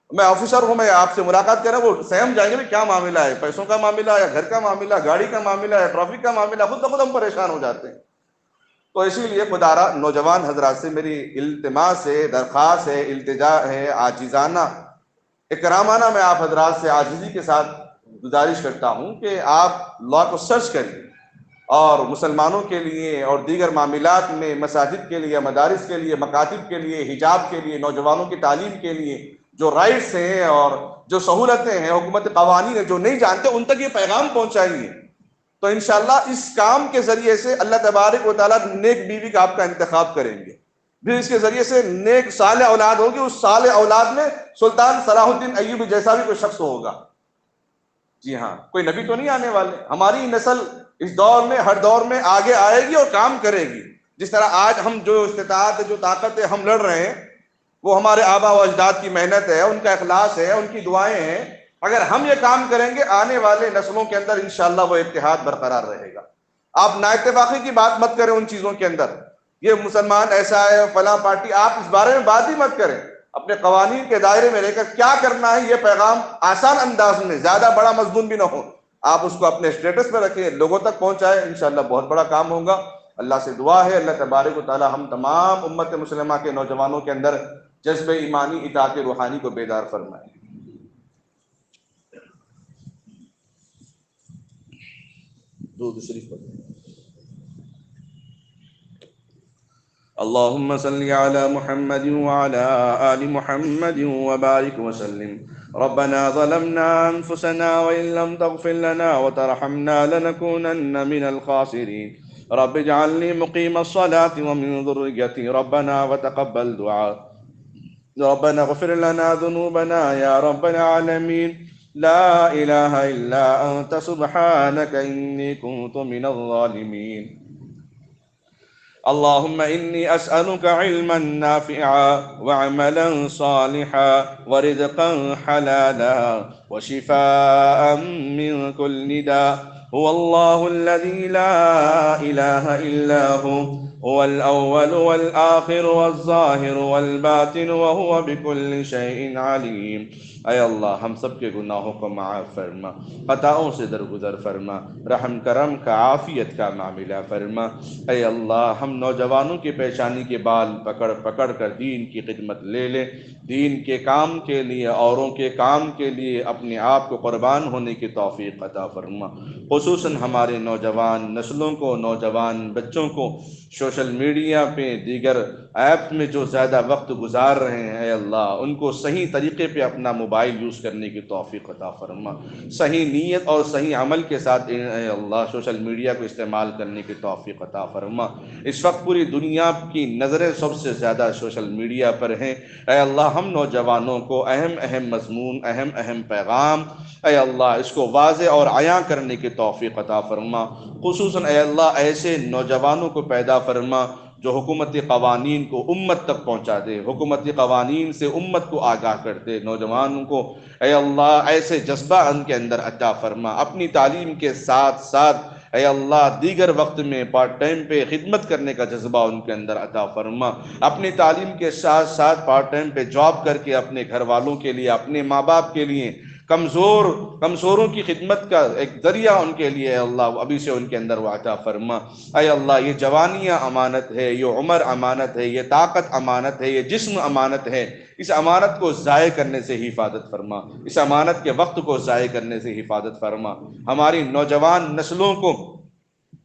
[SPEAKER 2] میں آفیسر ہوں، میں آپ سے ملاقات کر رہا ہوں، وہ سہم جائیں گے کیا معاملہ ہے، پیسوں کا معاملہ یا گھر کا معاملہ، گاڑی کا معاملہ ہے، ٹرافک کا معاملہ، خود بخود ہم پریشان ہو جاتے ہیں۔ تو اسی لیے خدارا نوجوان حضرات سے میری التماس ہے، درخواست ہے، التجا ہے، عاجزانہ اکرامانہ میں آپ حضرات سے عاجزی کے ساتھ گزارش کرتا ہوں کہ آپ لا کو سرچ کریے، اور مسلمانوں کے لیے اور دیگر معاملات میں مساجد کے لیے، مدارس کے لیے، مکاتب کے لیے، حجاب کے لیے، نوجوانوں کی تعلیم کے لیے جو رائٹس ہیں اور جو سہولتیں ہیں، حکومت قوانین ہیں، جو نہیں جانتے ان تک یہ پیغام پہنچائیے۔ تو انشاءاللہ اس کام کے ذریعے سے اللہ تبارک و تعالیٰ نیک بیوی کا آپ کا انتخاب کریں گے، پھر اس کے ذریعے سے نیک صالح اولاد ہوگی، اس صالح اولاد میں سلطان صلاح الدین ایوبی جیسا بھی کوئی شخص ہوگا۔ جی ہاں، کوئی نبی تو نہیں آنے والے، ہماری نسل اس دور میں، ہر دور میں آگے آئے گی اور کام کرے گی۔ جس طرح آج ہم جو استطاعت، جو طاقت ہے، ہم لڑ رہے ہیں، وہ ہمارے آبا و اجداد کی محنت ہے، ان کا اخلاص ہے، ان کی دعائیں ہیں. اگر ہم یہ کام کریں گے آنے والے نسلوں کے اندر انشاءاللہ وہ اتحاد برقرار رہے گا. آپ نا اتفاقی کی بات مت کریں ان چیزوں کے اندر، یہ مسلمان ایسا ہے فلاں پارٹی، آپ اس بارے میں بات ہی مت کریں. اپنے قوانین کے دائرے میں رہ کر کیا کرنا ہے، یہ پیغام آسان انداز میں، زیادہ بڑا مضمون بھی نہ ہو، آپ اس کو اپنے اسٹیٹس پہ رکھیں، لوگوں تک پہنچائیں، انشاءاللہ بہت بڑا کام ہوگا. اللہ سے دعا ہے اللہ تبارک و تعالی ہم تمام امت مسلمہ کے نوجوانوں کے اندر جذب ایمانی اطاعت روحانی کو بیدار فرمائے. درود شریف پڑھیں. اللهم صل على محمد وعلى آل محمد وبارك وسلم. ربنا ظلمنا أنفسنا وإن لم تغفر لنا وترحمنا لنكونن من الخاسرين. رب اجعلني مقيم الصلاة ومن ذريتي ربنا وتقبل دعاء. ربنا اغفر لنا ذنوبنا يا رب العالمين. لا إله إلا أنت سبحانك إني كنت من الظالمين. اللهم إني أسألك علما نافعا وعملا صالحا ورزقا حلالا وشفاء من كل داء. هو الله الذي لا إله إلا هو الأول والآخر والظاهر والباطن وهو بكل شيء عليم. اے اللہ ہم سب کے گناہوں کو معاف فرما، خطاؤں سے درگزر فرما، رحم کرم کا عافیت کا معاملہ فرما. اے اللہ ہم نوجوانوں کی پیشانی کے بال پکڑ پکڑ کر دین کی خدمت لے لیں، دین کے کام کے لیے، اوروں کے کام کے لیے اپنے آپ کو قربان ہونے کی توفیق عطا فرما. خصوصاً ہمارے نوجوان نسلوں کو، نوجوان بچوں کو سوشل میڈیا پہ دیگر ایپ میں جو زیادہ وقت گزار رہے ہیں، اے اللہ ان کو صحیح طریقے پہ اپنا موبائل یوز کرنے کی توفیق عطا فرما. صحیح نیت اور صحیح عمل کے ساتھ اے اللہ سوشل میڈیا کو استعمال کرنے کی توفیق عطا فرما. اس وقت پوری دنیا کی نظریں سب سے زیادہ سوشل میڈیا پر ہیں. اے اللہ ہم نوجوانوں کو اہم مضمون، اہم پیغام، اے اللہ اس کو واضح اور عیاں کرنے کی توفیق عطا فرما. خصوصاً اے اللہ ایسے نوجوانوں کو پیدا فرما جو حکومتی قوانین کو امت تک پہنچا دے، حکومتی قوانین سے امت کو آگاہ کر دے. نوجوانوں کو اے اللہ ایسے جذبہ ان کے اندر عطا فرما، اپنی تعلیم کے ساتھ ساتھ اے اللہ دیگر وقت میں پارٹ ٹائم پہ خدمت کرنے کا جذبہ ان کے اندر عطا فرما. اپنی تعلیم کے ساتھ ساتھ پارٹ ٹائم پہ جاب کر کے اپنے گھر والوں کے لیے، اپنے ماں باپ کے لیے، کمزوروں کی خدمت کا ایک ذریعہ ان کے لیے اے اللہ ابھی سے ان کے اندر وہ عطا فرما. اے اللہ یہ جوانیاں امانت ہے، یہ عمر امانت ہے، یہ طاقت امانت ہے، یہ جسم امانت ہے. اس امانت کو ضائع کرنے سے حفاظت فرما، اس امانت کے وقت کو ضائع کرنے سے حفاظت فرما. ہماری نوجوان نسلوں کو،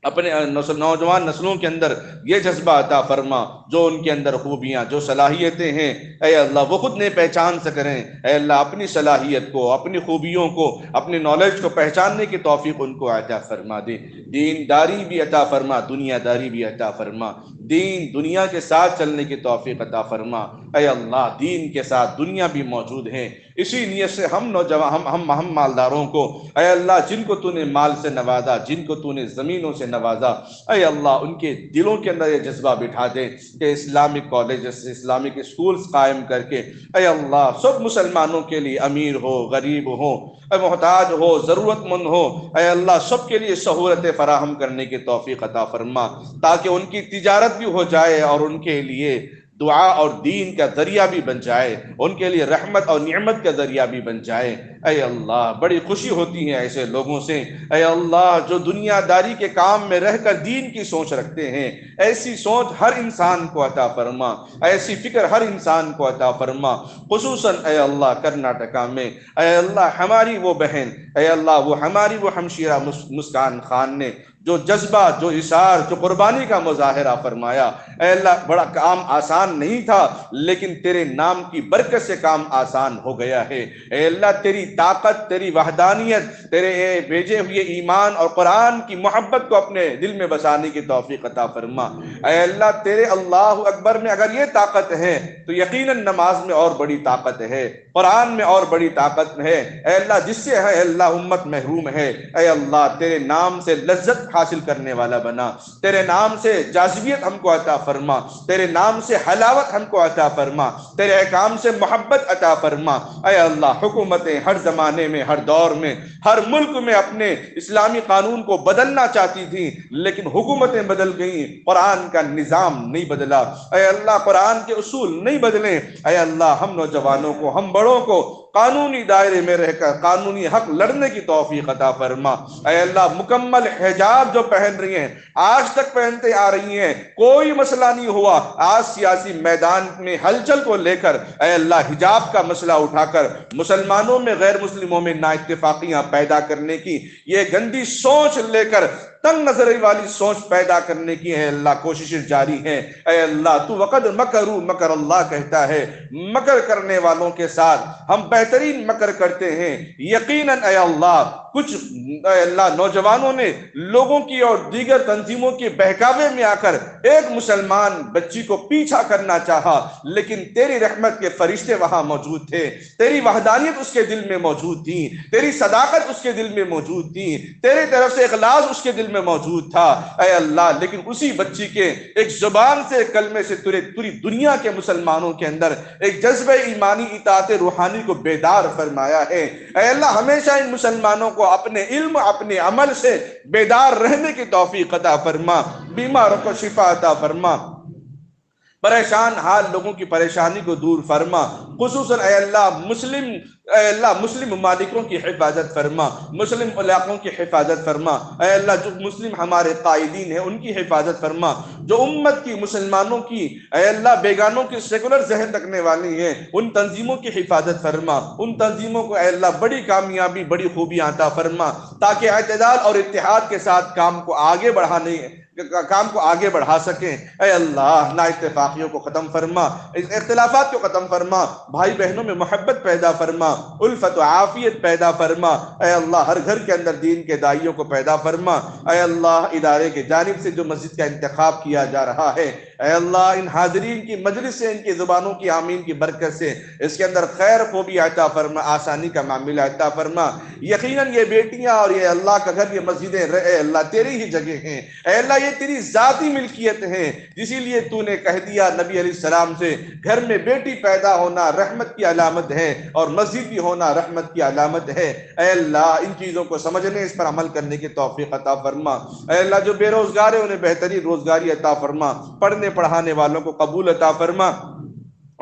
[SPEAKER 2] اپنے نوجوان نسلوں کے اندر یہ جذبہ عطا فرما جو ان کے اندر خوبیاں، جو صلاحیتیں ہیں اے اللہ وہ خود نہیں پہچان سکیں. اے اللہ اپنی صلاحیت کو، اپنی خوبیوں کو، اپنی نالج کو پہچاننے کی توفیق ان کو عطا فرما دے. دینداری بھی عطا فرما، دنیا داری بھی عطا فرما. دین دنیا کے ساتھ چلنے کی توفیق عطا فرما. اے اللہ دین کے ساتھ دنیا بھی موجود ہے. اسی نیت سے ہم نوجوان، ہم مالداروں کو اے اللہ جن کو تو نے مال سے نوازا، جن کو تو نے زمینوں سے نوازا، اے اللہ ان کے دلوں کے اندر یہ جذبہ بٹھا دے کہ اسلامک کالجز، اسلامک اسکولز قائم کر کے اے اللہ سب مسلمانوں کے لیے، امیر ہو، غریب ہو، محتاج ہو، ضرورت مند ہو، اے اللہ سب کے لیے سہولتیں فراہم کرنے کی توفیق عطا فرما، تاکہ ان کی تجارت بھی ہو جائے اور ان کے لیے دعا اور دین کا ذریعہ بھی بن جائے، ان کے لیے رحمت اور نعمت کا ذریعہ بھی بن جائے. اے اللہ بڑی خوشی ہوتی ہے ایسے لوگوں سے اے اللہ جو دنیا داری کے کام میں رہ کر دین کی سوچ رکھتے ہیں. ایسی سوچ ہر انسان کو عطا فرما، ایسی فکر ہر انسان کو عطا فرما. خصوصاً اے اللہ کرناٹکا میں اے اللہ ہماری وہ بہن، اے اللہ وہ ہماری وہ ہمشیرہ مسکان خان نے جو جذبہ، جو اثار، جو قربانی کا مظاہرہ فرمایا. اے اللہ بڑا کام آسان نہیں تھا لیکن تیرے نام کی برکت سے کام آسان ہو گیا ہے. اے اللہ تیری طاقت، تیری وحدانیت، تیرے بھیجے ہوئے ایمان اور قرآن کی محبت کو اپنے دل میں بسانے کی توفیق عطا فرما. اے اللہ تیرے اللہ اکبر میں اگر یہ طاقت ہے تو یقیناً نماز میں اور بڑی طاقت ہے، قرآن میں اور بڑی طاقت ہے اے اللہ، جس سے ہے اللہ امت محروم ہے، اے اللہ تیرے نام سے لذت حاصل کرنے والا بنا، تیرے نام سے جاذبیت ہم کو عطا فرما، تیرے نام سے حلاوت ہم کو عطا فرما، تیرے احکام سے محبت عطا فرما۔ اے اللہ حکومتیں ہر زمانے میں، ہر دور میں، ہر ملک میں اپنے اسلامی قانون کو بدلنا چاہتی تھیں، لیکن حکومتیں بدل گئیں، قرآن کا نظام نہیں بدلا۔ اے اللہ قرآن کے اصول نہیں بدلے، اے اللہ ہم نوجوانوں کو، ہم بڑوں کو قانونی دائرے میں رہ کر قانونی حق لڑنے کی توفیق عطا فرما۔ اے اللہ مکمل حجاب جو پہن رہی ہیں، آج تک پہنتے آ رہی ہیں، کوئی مسئلہ نہیں ہوا، آج سیاسی میدان میں ہلچل کو لے کر اے اللہ حجاب کا مسئلہ اٹھا کر مسلمانوں میں غیر مسلموں میں نا اتفاقیاں پیدا کرنے کی یہ گندی سوچ لے کر تنگ نظری والی سوچ پیدا کرنے کی اے اللہ کوششیں جاری ہیں۔ اے اللہ تو وقد مکروا مکر اللہ کہتا ہے، مکر کرنے والوں کے ساتھ ہم بہترین مکر کرتے ہیں۔ یقیناً اے اللہ کچھ اے اللہ نوجوانوں نے لوگوں کی اور دیگر تنظیموں کے بہکاوے میں آ کر ایک مسلمان بچی کو پیچھا کرنا چاہا، لیکن تیری رحمت کے فرشتے وہاں موجود تھے، تیری وحدانیت اس کے دل میں موجود تھی، تیری صداقت اس کے دل میں موجود تھی، تیرے طرف سے اخلاص اس کے دل میں موجود تھا اے اللہ۔ لیکن اسی بچی کے ایک زبان سے کلمے سے پوری دنیا کے مسلمانوں کے اندر ایک جذبہ ایمانی اطاعت روحانی کو بیدار فرمایا ہے۔ اے اللہ ہمیشہ ان مسلمانوں کو اپنے علم اپنے عمل سے بیدار رہنے کی توفیق عطا فرما، بیماروں کو شفا عطا فرما، پریشان حال لوگوں کی پریشانی کو دور فرما، خصوصاً اے اللہ مسلم ممالکوں کی حفاظت فرما، مسلم علاقوں کی حفاظت فرما، اے اللہ جو مسلم ہمارے قائدین ہیں ان کی حفاظت فرما، جو امت کی مسلمانوں کی اے اللہ بیگانوں کی سیکولر ذہن رکھنے والی ہیں ان تنظیموں کی حفاظت فرما، ان تنظیموں کو اے اللہ بڑی کامیابی بڑی خوبیاں عطا فرما، تاکہ اعتدال اور اتحاد کے ساتھ کام کو آگے بڑھا سکیں۔ اے اللہ نا اتفاقیوں کو ختم فرما، اختلافات کو ختم فرما، بھائی بہنوں میں محبت پیدا فرما، الفت و عافیت پیدا فرما، اے اللہ ہر گھر کے اندر دین کے داعیوں کو پیدا فرما۔ اے اللہ ادارے کی جانب سے جو مسجد کا انتخاب کیا جا رہا ہے، اے اللہ ان حاضرین کی مجلس سے ان کی زبانوں کی آمین کی برکت سے اس کے اندر خیر خوبی عطا فرما، آسانی کا معاملہ عطا فرما۔ یقیناً یہ بیٹیاں اور یہ اللہ کا گھر، یہ مسجدیں اے اللہ تیری ہی جگہ ہیں، اے اللہ یہ تیری ذاتی ملکیت ہیں، اسی لیے تو نے کہہ دیا نبی علیہ السلام سے گھر میں بیٹی پیدا ہونا رحمت کی علامت ہے اور مسجد بھی ہونا رحمت کی علامت ہے۔ اے اللہ ان چیزوں کو سمجھنے اس پر عمل کرنے کی توفیق عطا فرما۔ اے اللہ جو بے روزگار ہیں انہیں بہترین روزگاری عطا فرما، پڑھنے پڑھانے والوں کو قبول عطا فرما،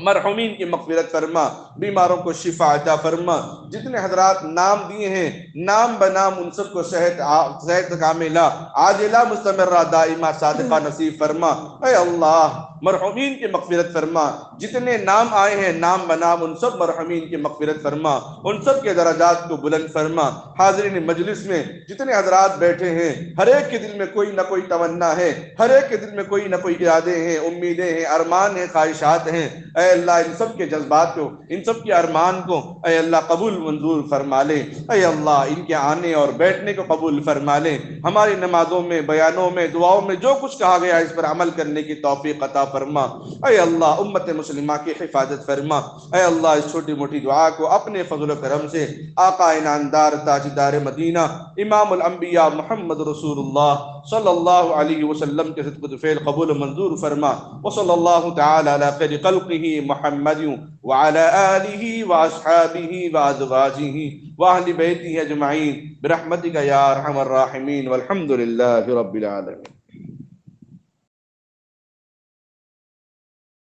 [SPEAKER 2] مرحومین کی مغفرت فرما، بیماروں کو شفا عطا فرما، جتنے حضرات نام دیے ہیں نام بنام ان سب کو صحت کاملہ عاجلہ مستمرہ دائمہ صادقہ نصیب فرما۔ اے اللہ مرحومین کی مغفرت فرما، جتنے نام آئے ہیں نام بنام ان سب مرحومین کی مغفرت فرما، ان سب کے درجات کو بلند فرما۔ حاضرین مجلس میں جتنے حضرات بیٹھے ہیں ہر ایک کے دل میں کوئی نہ کوئی تمنا ہے، ہر ایک کے دل میں کوئی نہ کوئی ارادے ہیں، امیدیں ہیں، ارمان ہیں، خواہشات ہیں، اے اللہ ان سب کے جذبات کو، ان سب کے ارمان کو اے اللہ قبول منظور فرما لے۔ اے اللہ ان کے آنے اور بیٹھنے کو قبول فرما لے، ہماری نمازوں میں بیانوں میں دعاؤں میں جو کچھ کہا گیا اس پر عمل کرنے کی توفیق عطا فرما۔ اے اللہ امت مسلمہ کی حفاظت فرما۔ اے اللہ اس چھوٹی موٹی دعا کو اپنے فضل و کرم سے آقا انعامدار تاجدار مدینہ امام الانبیاء محمد رسول اللہ صلی اللہ علیہ وسلم کے صدق و فعل قبول و منظور فرما۔ وصلی اللہ تعالی علی خیر خلقہ محمد وعلی آلہ واصحابہ وازواجہ واہل بیتہ اجمعین برحمتک یا ارحم الراحمین والحمد للہ رب العالمین۔